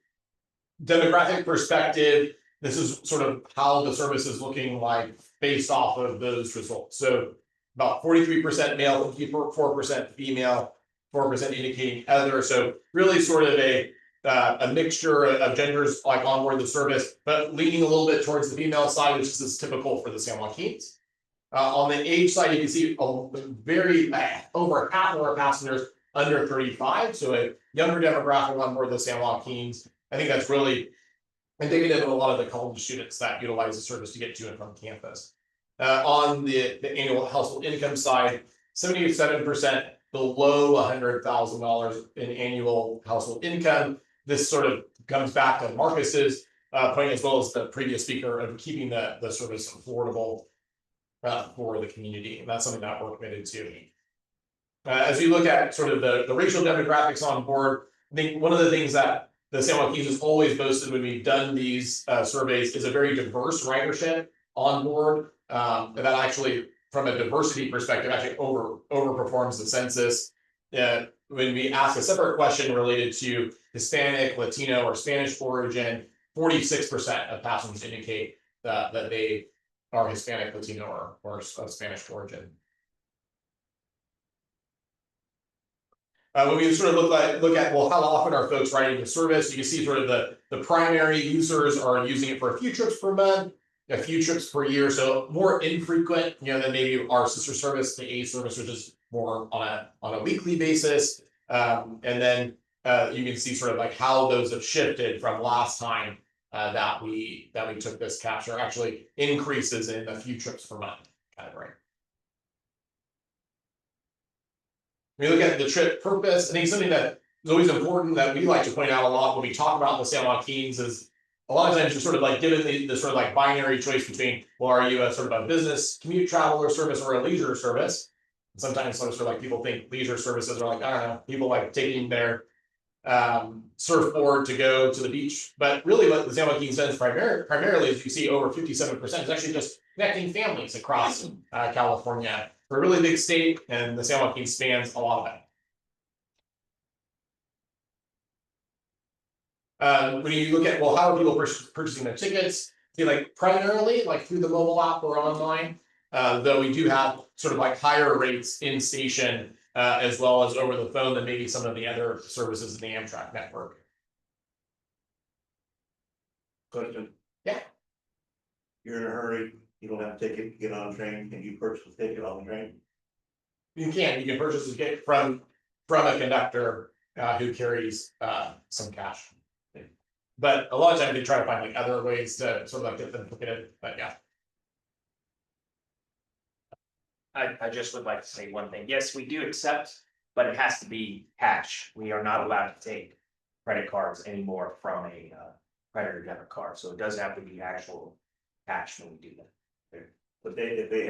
demographic perspective, this is sort of how the service is looking like based off of those results. So about 43% male, 54% female, 4% indicating other. So really sort of a mixture of genders like on board the service, but leaning a little bit towards the female side, which is typical for the San Joaquins. On the age side, you can see over half of our passengers under 35, so a younger demographic on board the San Joaquins. I think that's really indicative of a lot of the college students that utilize the service to get to and from campus. On the annual household income side, 77% below $100,000 in annual household income. This sort of comes back to Marcus's point, as well as the previous speaker, of keeping the service affordable for the community, and that's something that we're committed to. As we look at sort of the racial demographics on board, I think one of the things that the San Juan Kings has always boasted when we've done these surveys is a very diverse ridership on board. And that actually, from a diversity perspective, actually overperforms the census. When we ask a separate question related to Hispanic, Latino, or Spanish origin, 46% of passengers indicate that they are Hispanic, Latino, or of Spanish origin. When we sort of look at well, how often are folks riding the service? You can see sort of the primary users are using it for a few trips per month, a few trips per year, so more infrequent, than maybe our sister service, the A service, which is more on a weekly basis. And then you can see sort of like how those have shifted from last time that we took this capture, actually increases in a few trips per month category. When we look at the trip purpose, I think something that is always important that we like to point out a lot when we talk about the San Juan Kings is a lot of times you're sort of like given the sort of like binary choice between, well, are you a sort of a business commute traveler service or a leisure service? And sometimes sort of like people think leisure services are like, I don't know, people like taking their surfboard to go to the beach. But really what the San Juan Kings does primarily, as you see, over 57% is actually just connecting families across California. We're a really big state, and the San Juan Kings spans a lot of it. When you look at, well, how are people purchasing their tickets? Like primarily like through the mobile app or online, though we do have sort of like higher rates in station as well as over the phone than maybe some of the other services in the Amtrak network. Question. Yeah. You're in a hurry, you don't have a ticket to get on a train, can you purchase a ticket on the train? You can purchase a ticket from a conductor who carries some cash. But a lot of times they try to find like other ways to sort of like get them ticketed, but yeah. I just would like to say one thing. Yes, we do accept, but it has to be cash. We are not allowed to take credit cards anymore from a credit or debit card. So it does have to be actual cash when we do that. But if they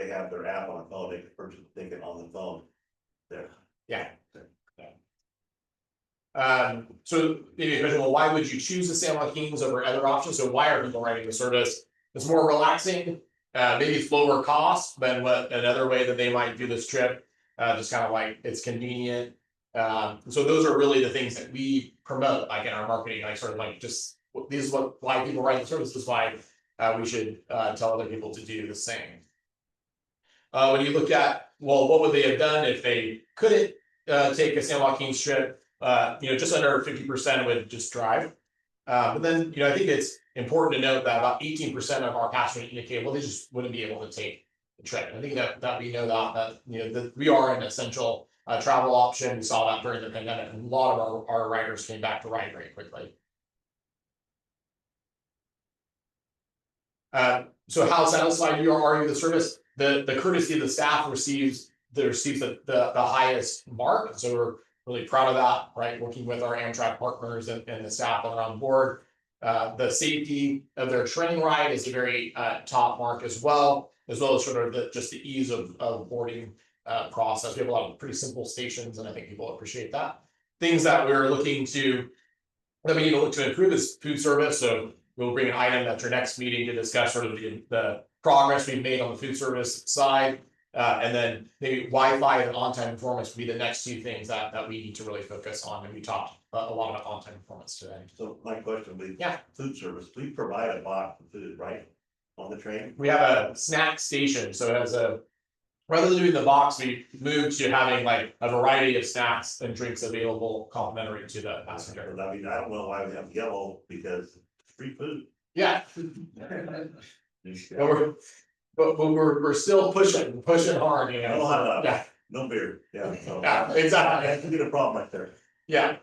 have their app on the phone, they can purchase a ticket on the phone. There. Yeah. So maybe a question, well, why would you choose the San Juan Kings over other options? So why are people riding the service? It's more relaxing, maybe it's lower cost than what another way that they might do this trip. Just kind of like it's convenient. So those are really the things that we promote, like in our marketing, like sort of like just this is why people ride the service. This is why we should tell other people to do the same. When you look at, well, what would they have done if they couldn't take a San Juan Kings trip? Just under 50% would just drive. But then, I think it's important to note that about 18% of our passengers indicate, well, they just wouldn't be able to take the trip. I think that we know that we are an essential travel option. We saw that during the pandemic, and a lot of our riders came back to ride very quickly. So how satisfied are you with the service? The courtesy of the staff receives the highest mark. So we're really proud of that, right? Working with our Amtrak partners and the staff that are on board. The safety of their train ride is a very top mark as well as sort of just the ease of boarding process. We have a lot of pretty simple stations, and I think people appreciate that. Things that we need to look to improve is food service. So we'll bring an item at your next meeting to discuss sort of the progress we've made on the food service side. And then maybe Wi-Fi and on-time performance would be the next two things that we need to really focus on. And we talked a lot about on-time performance today. So my question would be, yeah, food service, we provide a box of food, right? On the train? We have a snack station. So rather than doing the box, we moved to having like a variety of snacks and drinks available complimentary to the passenger. I mean, I don't know why we have yellow, because it's free food. Yeah. But we're still pushing hard, Yeah. No beer. Yeah. So yeah, exactly. I can get a problem right there. Yeah.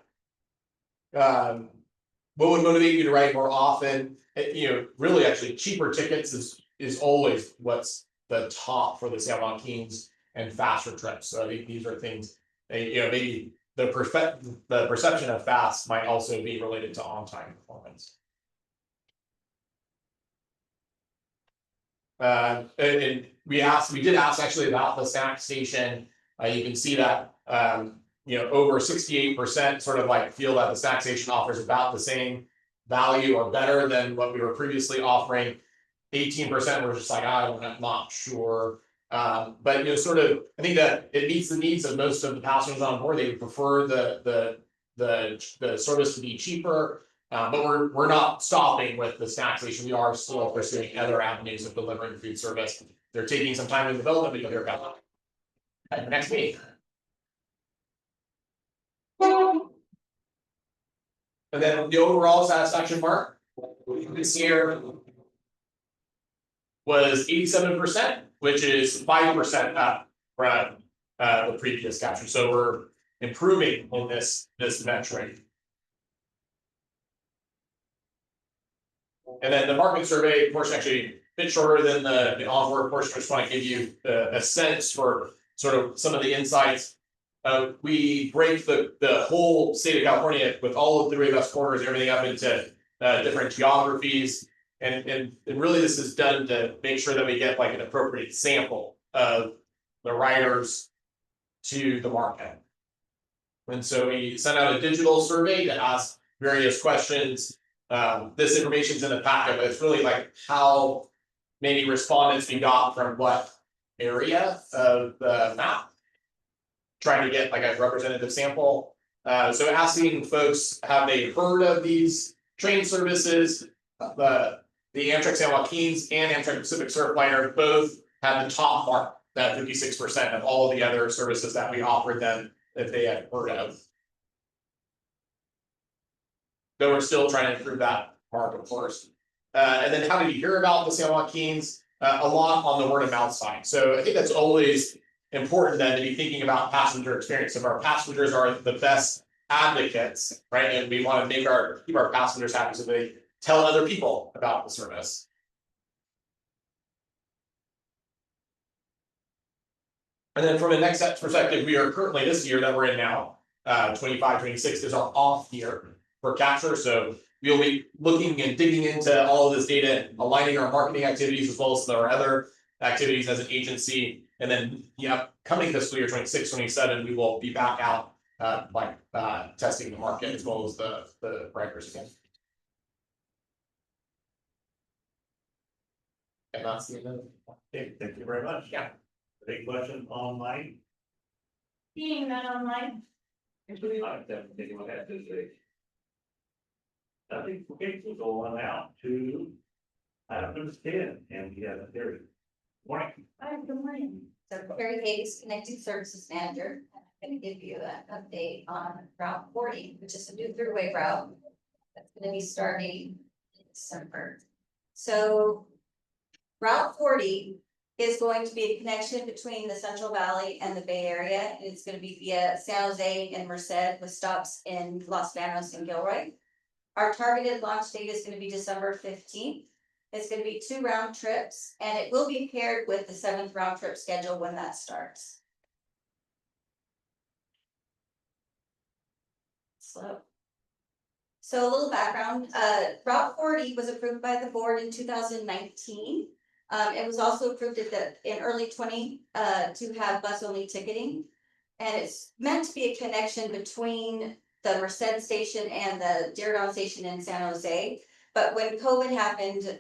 What would motivate you to ride more often? Really actually cheaper tickets is always what's the top for the San Juan Kings, and faster trips. So I think these are things, maybe the perception of fast might also be related to on-time performance. And we did ask actually about the snack station. You can see that, over 68% sort of like feel that the snack station offers about the same value or better than what we were previously offering. 18% were just like, I'm not sure. But sort of, I think that it meets the needs of most of the passengers on board. They would prefer the service to be cheaper. But we're not stopping with the snack station. We are still pursuing other avenues of delivering food service. They're taking some time in development, but you'll hear about that at the next meeting. And then the overall satisfaction mark this year was 87%, which is 5% up from the previous capture. So we're improving in this metric. And then the market survey portion actually a bit shorter than the onboard portion. I just want to give you a sense for sort of some of the insights. We break the whole state of California with all of the Rio-West corridors, everything up into different geographies. And really this is done to make sure that we get like an appropriate sample of the riders to the market. And so we sent out a digital survey to ask various questions. This information's in the packet, but it's really like how many respondents we got from what area of the map. Trying to get like a representative sample. So asking folks, have they heard of these train services? The Amtrak San Joaquin's and Amtrak Pacific Surfliner both had the top mark, that 56% of all of the other services that we offered them that they had heard of. Though we're still trying to improve that mark, of course. And then how did you hear about the San Joaquin's? A lot on the word of mouth side. So I think that's always important then to be thinking about passenger experience. If our passengers are the best advocates, right? And we want to keep our passengers happy, so they tell other people about the service. And then from a next steps perspective, we are currently this year that we're in now, 25, 26 is our off year for capture. So we'll be looking and digging into all of this data, aligning our marketing activities as well as our other activities as an agency. And then, coming fiscal year 26, 27, we will be back out testing the market as well as the breakers again. And that's the end. Okay, thank you very much. Yeah. Any questions online? Being none online. I definitely want to have this. I think we'll go on out to item number 10, and we have a theory. Morning. Hi, good morning. So Carrie Hayes, Connecting Services Manager. I'm going to give you an update on Route 40, which is a new throughway route that's going to be starting in December. So Route 40 is going to be a connection between the Central Valley and the Bay Area. It's going to be via San Jose and Merced with stops in Los Banos and Gilroy. Our targeted launch date is going to be December 15th. It's going to be 2 round trips, and it will be paired with the 7th round trip schedule when that starts. So a little background, Route 40 was approved by the board in 2019. It was also approved in early 20 to have bus only ticketing. And it's meant to be a connection between the Merced station and the Diridon station in San Jose. But when COVID happened,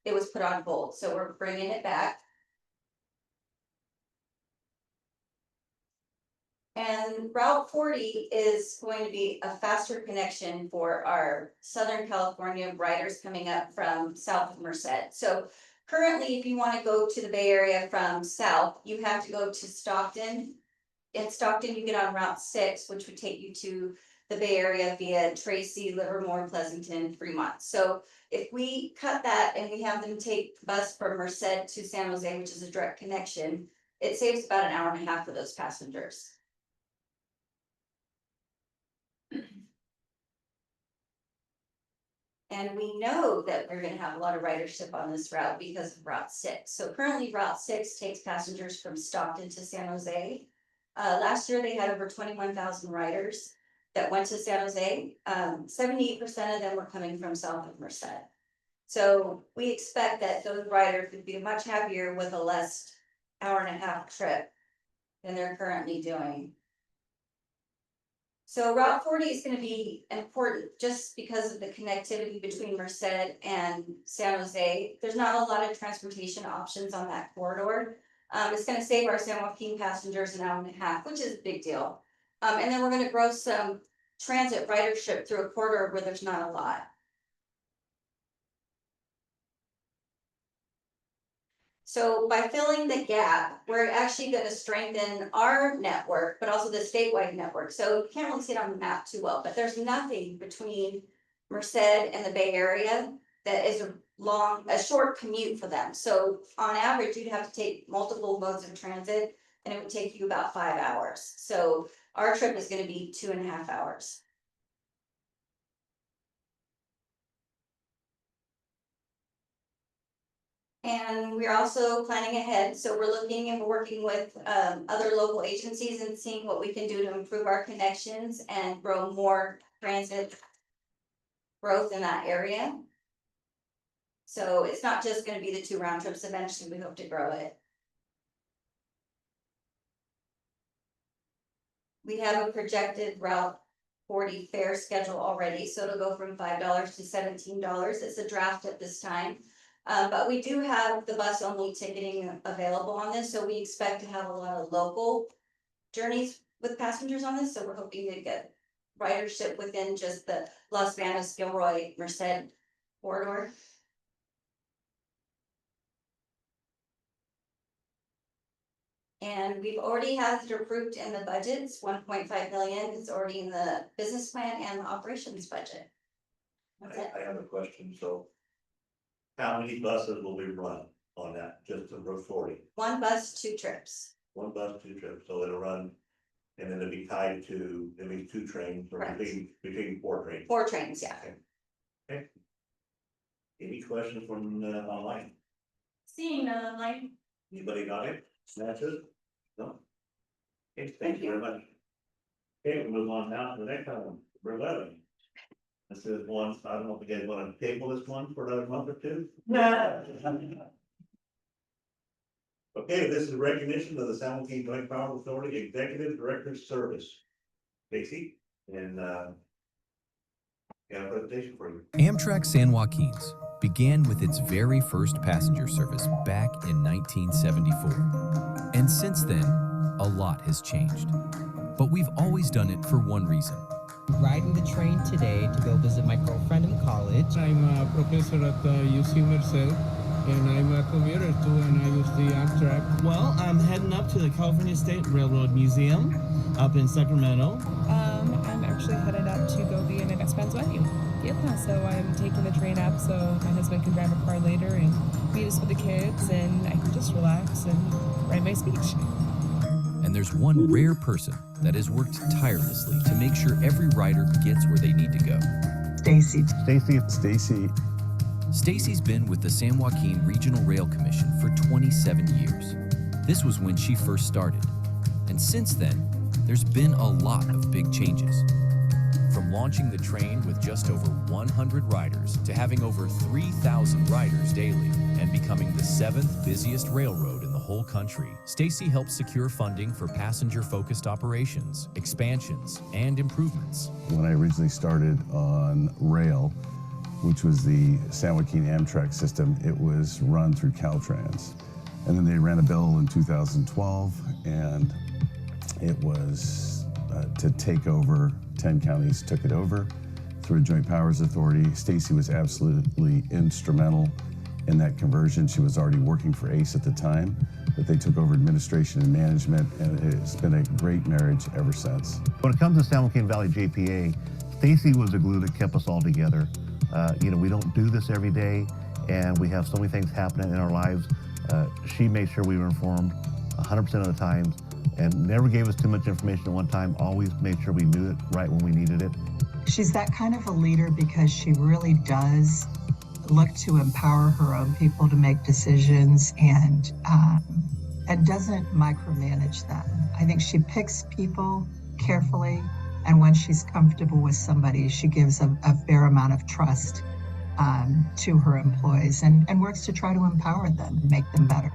it was put on hold. So we're bringing it back. And Route 40 is going to be a faster connection for our Southern California riders coming up from south of Merced. So currently, if you want to go to the Bay Area from south, you have to go to Stockton. In Stockton, you get on Route 6, which would take you to the Bay Area via Tracy, Livermore, Pleasanton, Fremont. So if we cut that and we have them take the bus from Merced to San Jose, which is a direct connection, it saves about an hour and a half for those passengers. And we know that we're going to have a lot of ridership on this route because of Route 6. So currently Route 6 takes passengers from Stockton to San Jose. Last year they had over 21,000 riders that went to San Jose. 78% of them were coming from south of Merced. So we expect that those riders would be much happier with a less hour-and-a-half trip than they're currently doing. So Route 40 is gonna be important just because of the connectivity between Merced and San Jose. There's not a lot of transportation options on that corridor. It's gonna save our San Joaquin passengers an hour and a half, which is a big deal. And then we're gonna grow some transit ridership through a corridor where there's not a lot. So by filling the gap, we're actually gonna strengthen our network, but also the statewide network. So you can't really see it on the map too well, but there's nothing between Merced and the Bay Area that is a short commute for them. So on average, you'd have to take multiple modes of transit and it would take you about 5 hours. So our trip is gonna be 2.5 hours. And we're also planning ahead, so we're looking and we're working with other local agencies and seeing what we can do to improve our connections and grow more transit growth in that area. So it's not just gonna be the 2 round trips, eventually we hope to grow it. We have a projected Route 40 fare schedule already, so it'll go from $5 to $17. It's a draft at this time. But we do have the bus only ticketing available on this, so we expect to have a lot of local journeys with passengers on this, so we're hoping to get ridership within just the Los Banos, Gilroy, Merced corridor. And we've already had it approved in the budgets, 1.5 million, it's already in the business plan and the operations budget. That's it. I have a question, so. How many buses will be run on that, just to Route 40? 1 bus, 2 trips. 1 bus, 2 trips, so it'll run, and then it'll be tied to, there'll be 2 trains, or Correct. between 4 trains. 4 trains, yeah. Okay. Any questions from online? Seeing none online. Anybody got it? Snatches? No? Okay, thank you very much. Okay, we'll move on now to the next one, number 11. This is one, I don't know if you guys want to table this one for another month or 2? No. Okay, this is recognition of the San Joaquin Joint Powers Authority Executive Director Service. Casey, and got a presentation for you. Amtrak San Joaquin's began with its very first passenger service back in 1974. And since then, a lot has changed. But we've always done it for one reason. Riding the train today to go visit my girlfriend in college. I'm a professor at the UC Merced, and I'm a commuter too, and I use the Amtrak. Well, I'm heading up to the California State Railroad Museum up in Sacramento. I'm actually headed up to go be in my best friend's wedding. Yeah, so I'm taking the train up so my husband can drive a car later and meet us with the kids, and I can just relax and write my speech. And there's one rare person that has worked tirelessly to make sure every rider gets where they need to go. Stacy. Stacy's been with the San Joaquin Regional Rail Commission for 27 years. This was when she first started. And since then, there's been a lot of big changes. From launching the train with just over 100 riders to having over 3,000 riders daily and becoming the 7th busiest railroad in the whole country, Stacy helped secure funding for passenger-focused operations, expansions, and improvements. When I originally started on rail, which was the San Joaquin Amtrak system, it was run through Caltrans. And then they ran a bill in 2012, and it was to take over, 10 counties took it over through a Joint Powers Authority. Stacy was absolutely instrumental in that conversion. She was already working for ACE at the time, but they took over administration and management, and it's been a great marriage ever since. When it comes to San Joaquin Valley JPA, Stacy was the glue that kept us all together. We don't do this every day, and we have so many things happening in our lives. She made sure we were informed 100% of the time, and never gave us too much information at one time, always made sure we knew it right when we needed it. She's that kind of a leader because she really does look to empower her own people to make decisions and doesn't micromanage them. I think she picks people carefully, and when she's comfortable with somebody, she gives a fair amount of trust to her employees and works to try to empower them and make them better.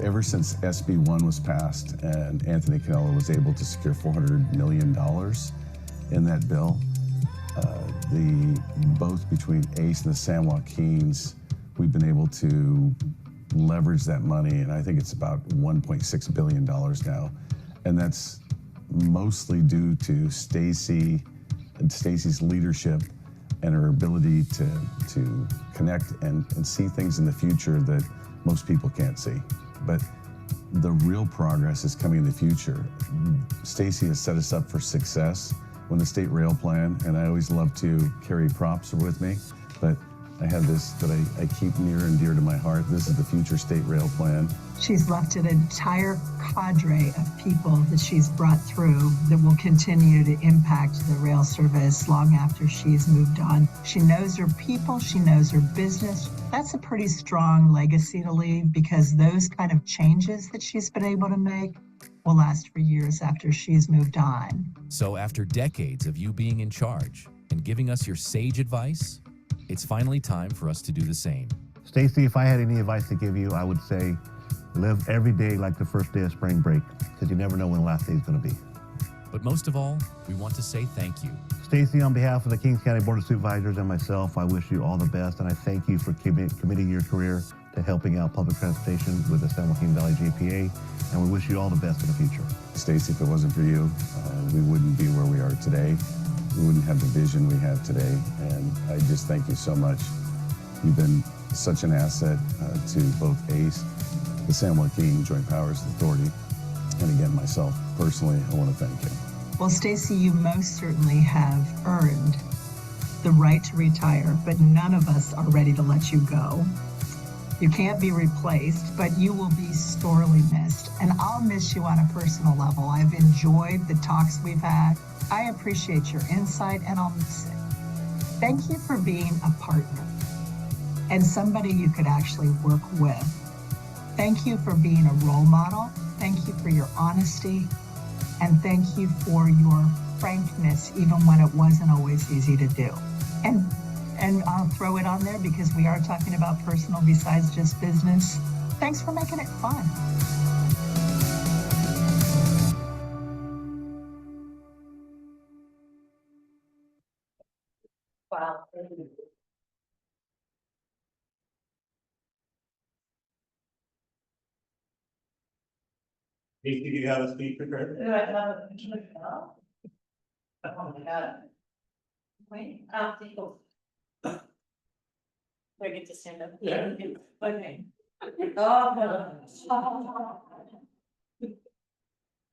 Ever since SB 1 was passed and Anthony Cannella was able to secure $400 million in that bill, both between ACE and the San Joaquins, we've been able to leverage that money, and I think it's about $1.6 billion now. And that's mostly due to Stacy and Stacy's leadership and her ability to connect and see things in the future that most people can't see. But the real progress is coming in the future. Stacy has set us up for success when the state rail plan, and I always love to carry props with me, but I have this that I keep near and dear to my heart. This is the future state rail plan. She's left an entire cadre of people that she's brought through that will continue to impact the rail service long after she's moved on. She knows her people, she knows her business. That's a pretty strong legacy to leave, because those kind of changes that she's been able to make will last for years after she's moved on. So after decades of you being in charge and giving us your sage advice, it's finally time for us to do the same. Stacy, if I had any advice to give you, I would say live every day like the first day of spring break, because you never know when the last day is going to be. But most of all, we want to say thank you. Stacy, on behalf of the Kings County Board of Supervisors and myself, I wish you all the best, and I thank you for committing your career to helping out public transportation with the San Joaquin Valley JPA, and we wish you all the best in the future. Stacy, if it wasn't for you, we wouldn't be where we are today. We wouldn't have the vision we have today, and I just thank you so much. You've been such an asset to both ACE, the San Joaquin Joint Powers Authority, and again, myself personally, I want to thank you. Well, Stacy, you most certainly have earned the right to retire, but none of us are ready to let you go. You can't be replaced, but you will be sorely missed. And I'll miss you on a personal level. I've enjoyed the talks we've had. I appreciate your insight, and I'll miss it. Thank you for being a partner and somebody you could actually work with. Thank you for being a role model. Thank you for your honesty. And thank you for your frankness, even when it wasn't always easy to do. And I'll throw it on there because we are talking about personal besides just business. Thanks for making it fun. Wow. Did you have a speech prepared? Do I have a picture now? Oh my God. Wait, do I get to stand up? Yeah. Okay.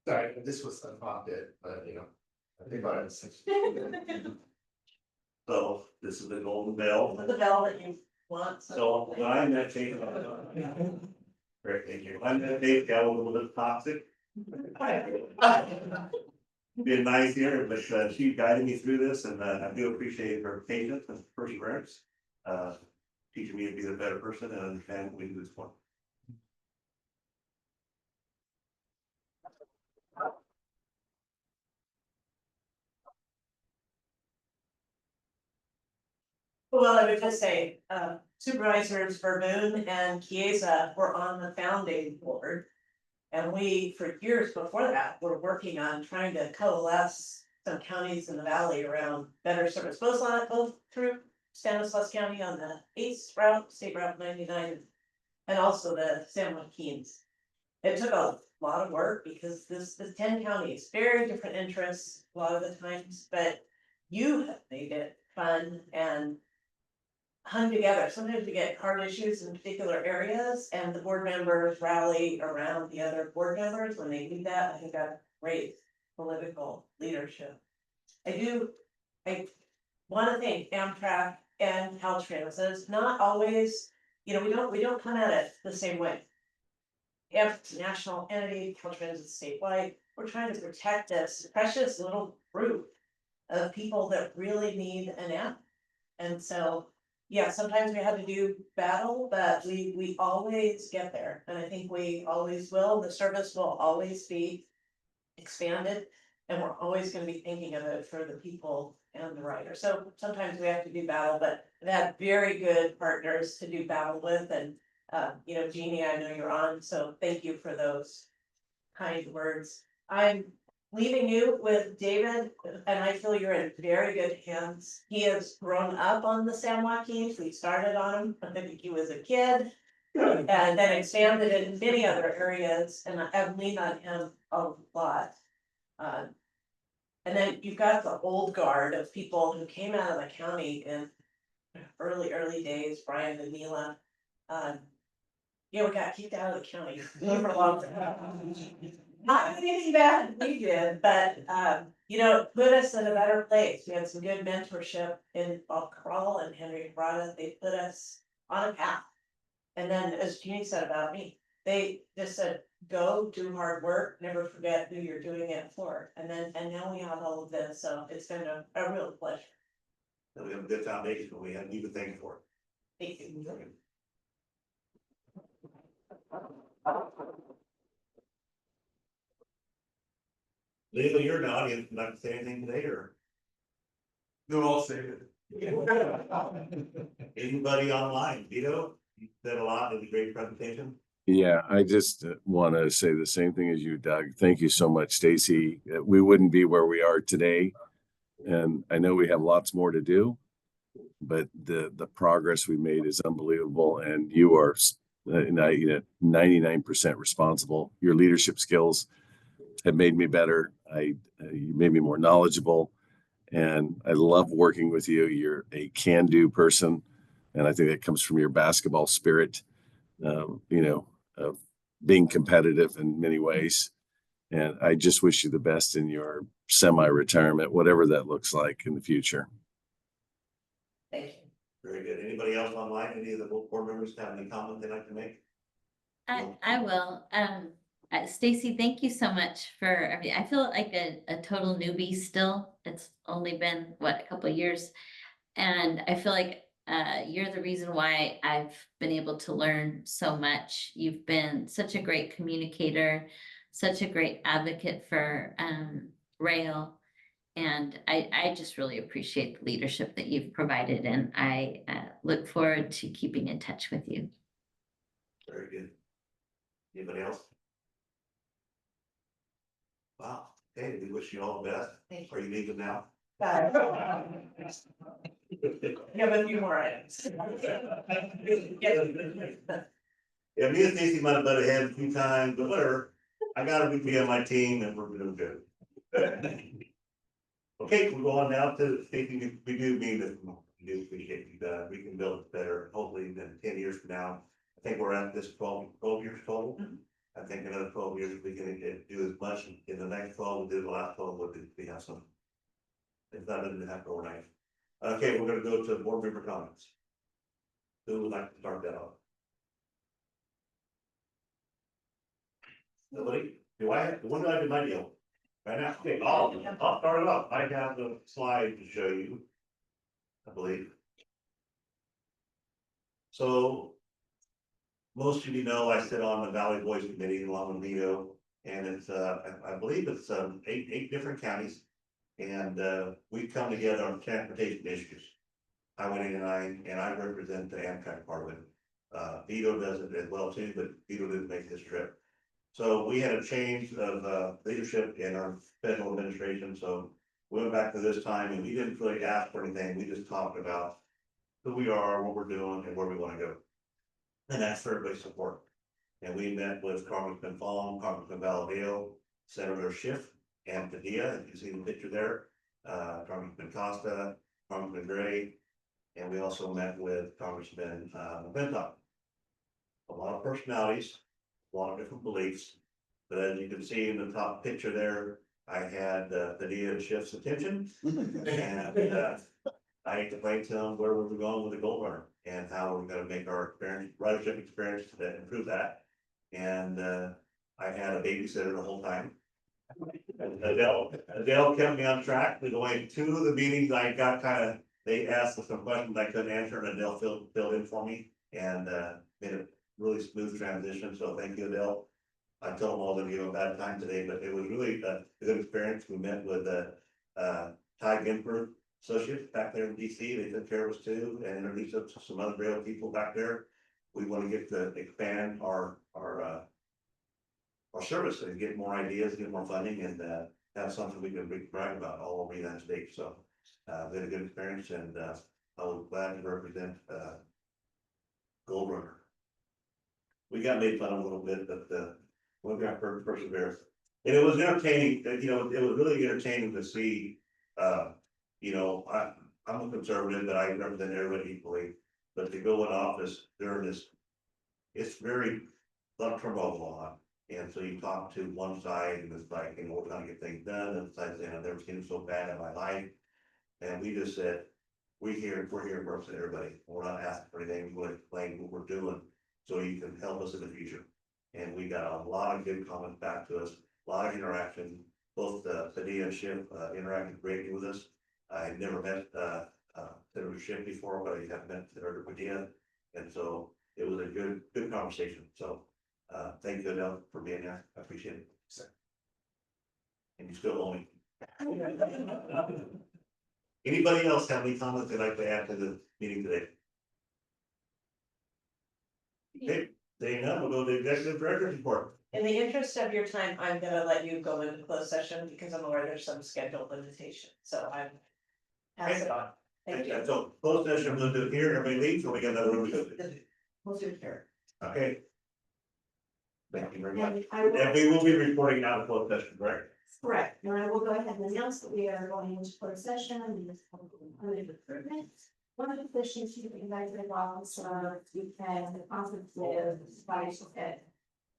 Sorry, this was unprompted, but I think about it. So this is the golden bell. The bell that you want. So when I met Kate, great, thank you. I met Kate, got a little bit toxic. Been nice here, but she guided me through this, and I do appreciate her patience and perseverance. Teaching me to be the better person and understand what we do this for. Well, I would just say, Supervisors Verboon and Chiesa were on the founding board. And we, for years before that, were working on trying to coalesce some counties in the valley around better service, both through Stanislaus County on the east route, State Route 99, and also the San Joaquins. It took a lot of work because the 10 counties, very different interests a lot of the times, but you have made it fun and hung together. Sometimes we get hard issues in particular areas and the board members rally around the other board members when they do that. I think that's great political leadership. I want to thank Amtrak and Caltrans. It's not always, we don't come at it the same way. Amtrak's a national entity, Caltrans is statewide. We're trying to protect this precious little group of people that really need an app. And so, yeah, sometimes we had to do battle, but we always get there. And I think we always will. The service will always be expanded. And we're always gonna be thinking of it for the people and the writer. So sometimes we have to do battle, but I've had very good partners to do battle with and, you know, Jeannie, I know you're on, so thank you for those kind words. I'm leaving you with David, and I feel you're in very good hands. He has grown up on the San Joaquin. We started on him, I think he was a kid. And then expanded in many other areas, and I've leaned on him a lot. And then you've got the old guard of people who came out of the county in early days, Brian and Mila. Yeah, we got kicked out of the county for a long time. Not anything bad we did, but you know, it put us in a better place. We had some good mentorship in Bob Carl and Henry Brada. They put us on a path. And then, as Jeannie said about me, they just said, go do hard work, never forget who you're doing it for. And now we have all of this, so it's been a real pleasure. So we have a good foundation, but we have you to thank for it. Thank you. Leo, you're in the audience, would you like to say anything today, or? No, I'll say it. Anybody online, Vito, you said a lot, it was a great presentation. Yeah, I just want to say the same thing as you, Doug. Thank you so much, Stacy. We wouldn't be where we are today. And I know we have lots more to do, but the progress we made is unbelievable. And you are 99% responsible. Your leadership skills have made me better. You made me more knowledgeable. And I love working with you. You're a can-do person. And I think that comes from your basketball spirit, of being competitive in many ways. And I just wish you the best in your semi-retirement, whatever that looks like in the future. Thank you. Very good. Anybody else online? Any of the board members have any comment they'd like to make? I will. Stacy, thank you so much for everything. I feel like a total newbie still. It's only been a couple of years. And I feel like you're the reason why I've been able to learn so much. You've been such a great communicator, such a great advocate for rail. And I just really appreciate the leadership that you've provided. And I look forward to keeping in touch with you. Very good. Anybody else? Wow. Hey, we wish you all the best. Are you leaving now? You have a few more items. Yeah, me and Stacy might have butted heads a few times, but whatever. I got to be on my team and we're doing good. Okay, we'll go on now to Stacy. We do mean that we do appreciate you. We can build it better, hopefully than 10 years from now. I think we're at this 12 years total. I think another 12 years, we can do as much in the next 12 we did the last 12, we have some. It's not going to happen overnight. Okay, we're gonna go to board member comments. Who would like to start that off? Nobody? When do I do my deal? Right now? Okay, I'll start it off. I have the slide to show you. I believe. So. Most of you know, I sit on the Valley Voice Committee along with Vito, and it's, I believe it's, eight different counties. And, we come together on transportation issues. Highway 89, and I represent the Amtrak part of it. Vito does it as well too, but Vito didn't make this trip. So we had a change of, leadership in our federal administration, so we went back to this time and we didn't really ask for anything, we just talked about who we are, what we're doing, and where we wanna go. And that's for everybody's support. And we met with Congressman Fong, Congressman Valadeo, Senator Schiff, and Padilla, if you see the picture there, Congressman Costa, Congressman Gray, and we also met with Congressman Benton. A lot of personalities, a lot of different beliefs, but as you can see in the top picture there, I had Padilla and Schiff's attention. And I explained to them where we were going with the gold runner and how we're gonna make our ridership experience to improve that. And I had a babysitter the whole time. Adele kept me on track. There's only two of the meetings I got they asked us some questions I couldn't answer, and Adele filled in for me and made a really smooth transition. So thank you, Adele. I told them all to give them a bad time today, but it was really a good experience. We met with Ty Ginsburg Associates back there in DC. They took care of us too and introduced us to some other rail people back there. We want to get to expand our service and get more ideas, get more funding, and have something we can brag about all over the United States. So we had a good experience, and I was glad to represent Gold Runner. We got made fun of a little bit, but we got perseverance. And it was entertaining, you know, it was really entertaining to see, you know, I'm a conservative, but I represent everybody equally. But to go in office during this, it's very, a lot of turmoil going on. And so you talk to one side and it's like, you know, we're gonna get things done, and the side saying, I've never seen it so bad in my life. And we just said, we're here to represent everybody. We're not asking for anything, we're explaining what we're doing, so you can help us in the future. And we got a lot of good comments back to us, a lot of interaction, both Padilla and Schiff interacted greatly with us. I had never met Senator Schiff before, but I have met Senator Padilla, and so it was a good conversation. So thank you, Adele, for being there. I appreciate it. And you still owe me. Anybody else have any comments they'd like to add to the meeting today? Okay, saying none, we'll go to the executive director's report. In the interest of your time, I'm gonna let you go into closed session because I'm aware there's some scheduled limitation, so I'm. Pass it on. Thank you. So closed session, we'll do it here, everybody leaves, or we got another room to go to? We'll do it here. Okay. Thank you very much. And I will- And we will be reporting out of closed session, correct? Correct, and I will go ahead and announce that we are going into closed session and this under recruitment. One of the positions you guys are involved, so you can the conference with vice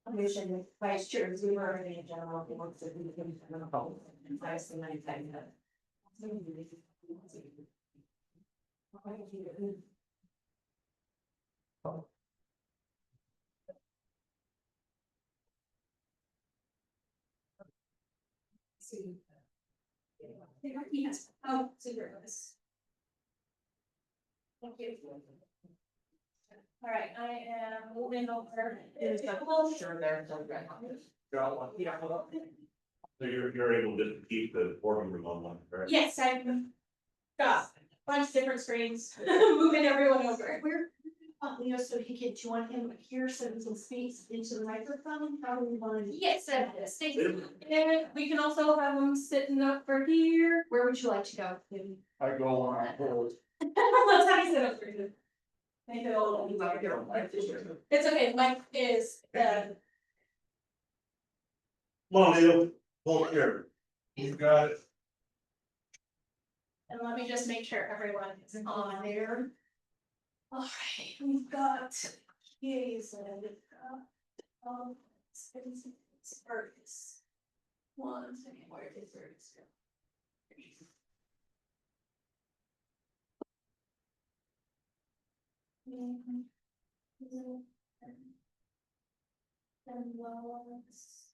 commission, vice chair, Zimmer, and in general, he wants to be in the whole. And I see many times that. Yes, oh, super. Thank you. All right, I am moving over. Sure, there's a red. So you're able just to keep the board room on one, correct? Yes, I've got a bunch of different screens, moving everyone over. We're, you know, so do you want him here so he can speak into the microphone? How do we want to? Yes, Stacy. And we can also have them sitting over here. Where would you like to go? I go on hold. Let's have you sit up here. Make it a little easier. It's okay, Mike is, Come on, Leo, hold here. You got it. and let me just make sure everyone is on there. All right, we've got keys and we've got, Fergus. One second, where did Fergus go? And Wallace.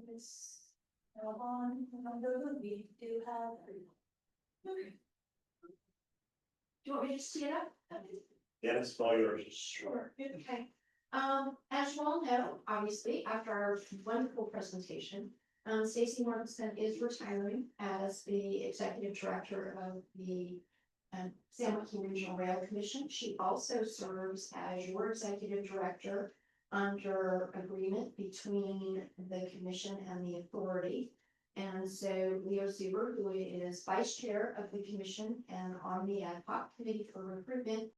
This. On, we do have. Okay. Do you want me to just see it up? Yeah, it's all yours. Sure, okay. As you all know, obviously, after our wonderful presentation, Stacy Morrison is retiring as the executive director of the San Joaquin Regional Rail Commission. She also serves as your executive director under agreement between the commission and the authority. And so Leo Zuber, who is vice chair of the commission and on the ad hoc committee for recruitment,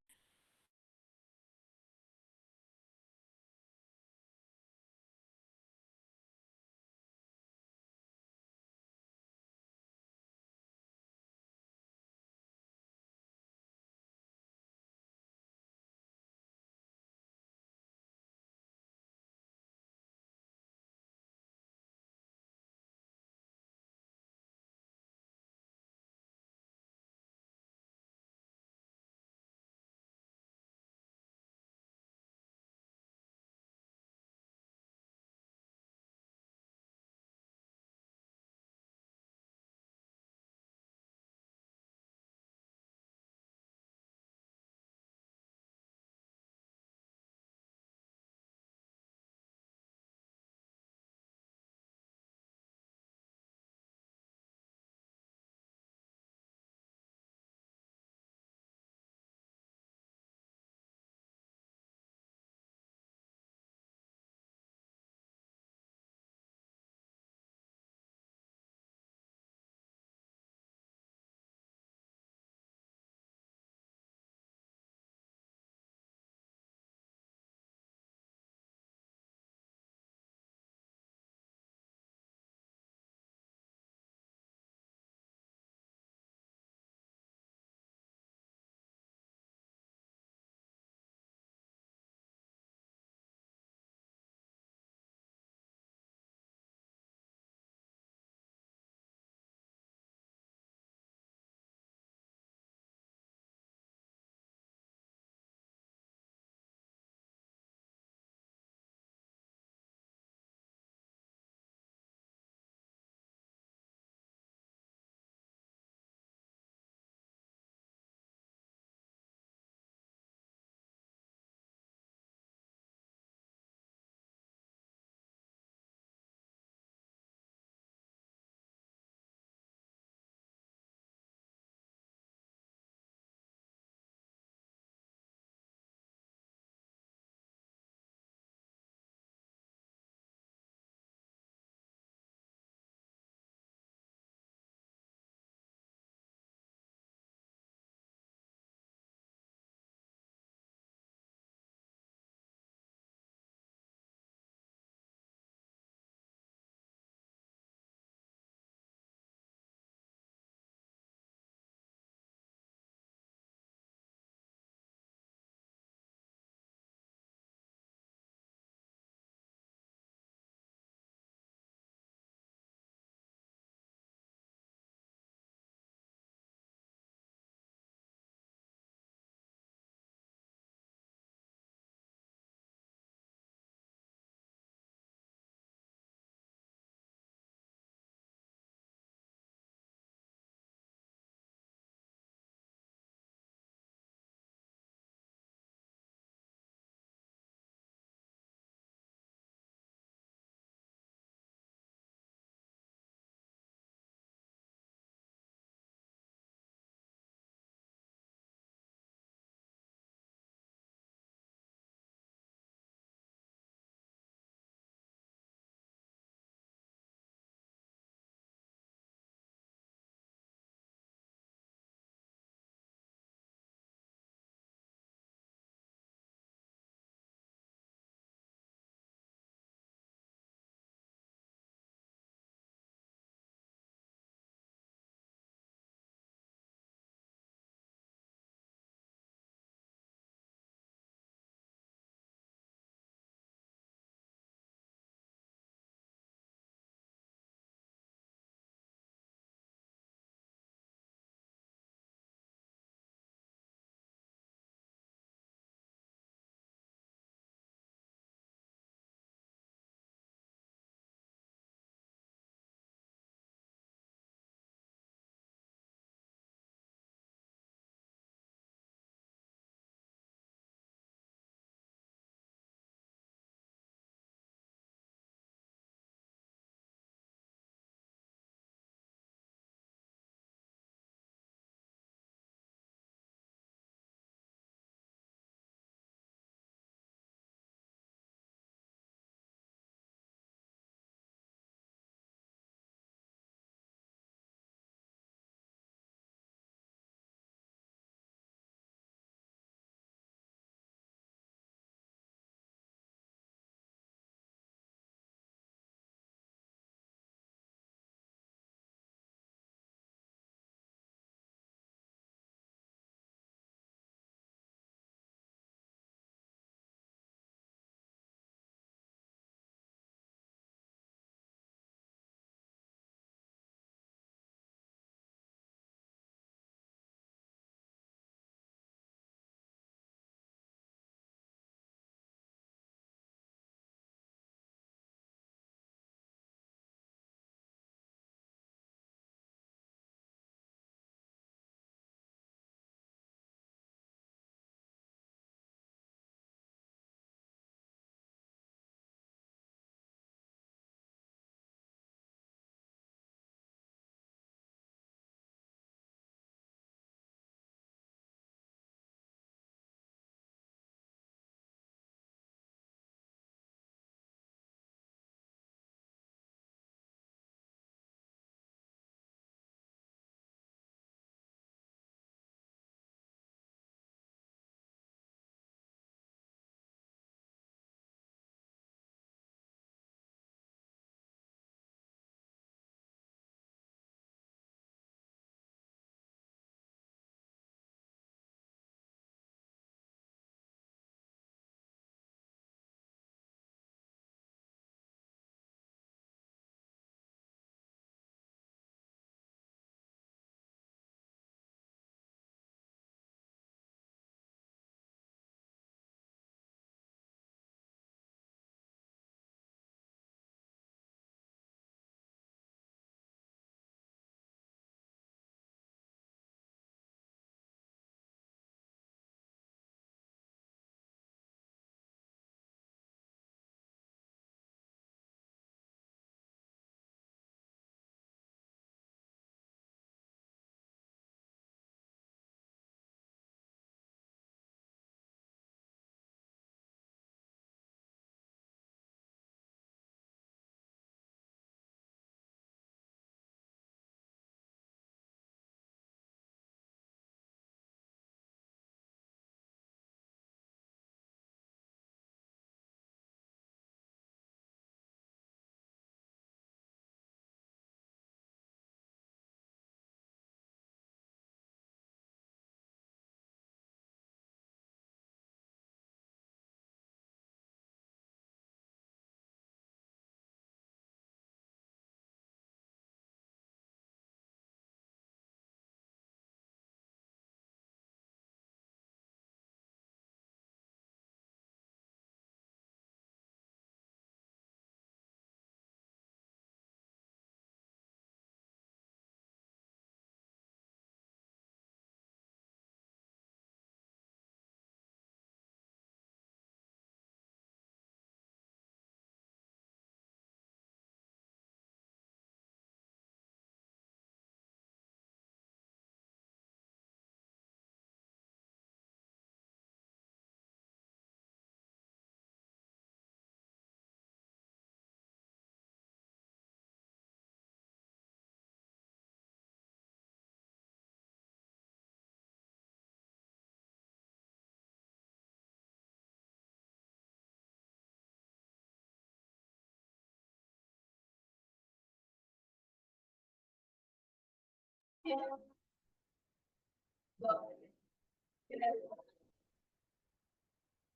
I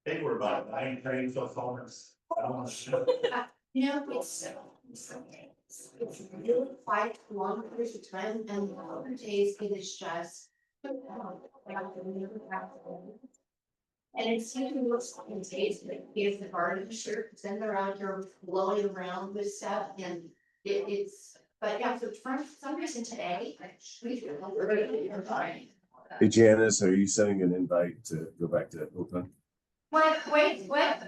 think we're about 9 trains so far. You know, it's really quite long periods of time, and the other days it is just. And it's even looks like it's if the garden shirt, then they're out here blowing around with stuff, and it's, but yeah, for some reason today. We're fine. Hey Janice, are you sending an invite to go back to Oakland? Wait, what?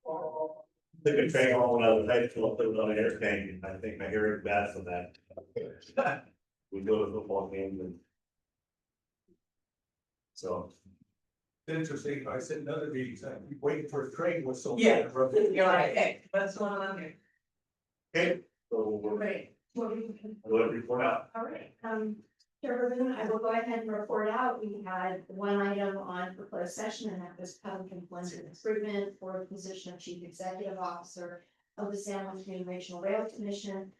Oh. Took a train home when I was in high school, put it on an airplane, and I think my hearing's bad from that. We go to football games and. So. Interesting, I said another meeting, I keep waiting for a train whistle. Yeah, you're like, hey, what's going on here? Okay, so we're. Right. Go ahead, report out. All right, Chairman, I will go ahead and report out. We had one item on proposed session, and that was public employment improvement for the position of Chief Executive Officer of the San Juan Community Regional Rail Commission.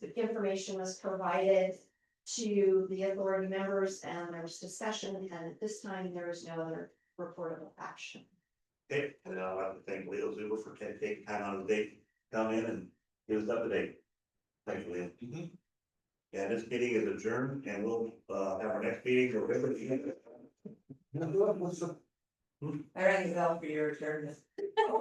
The information was provided to the authority members, and there was discussion, and at this time, there is no other reportable action. Okay, and I'd like to thank Leo Zuber for taking time out of the day, to come in and give us up to date. Thank you, Leo. Yeah, this meeting is adjourned, and we'll have our next meeting November. I rang the bell for your adjournment.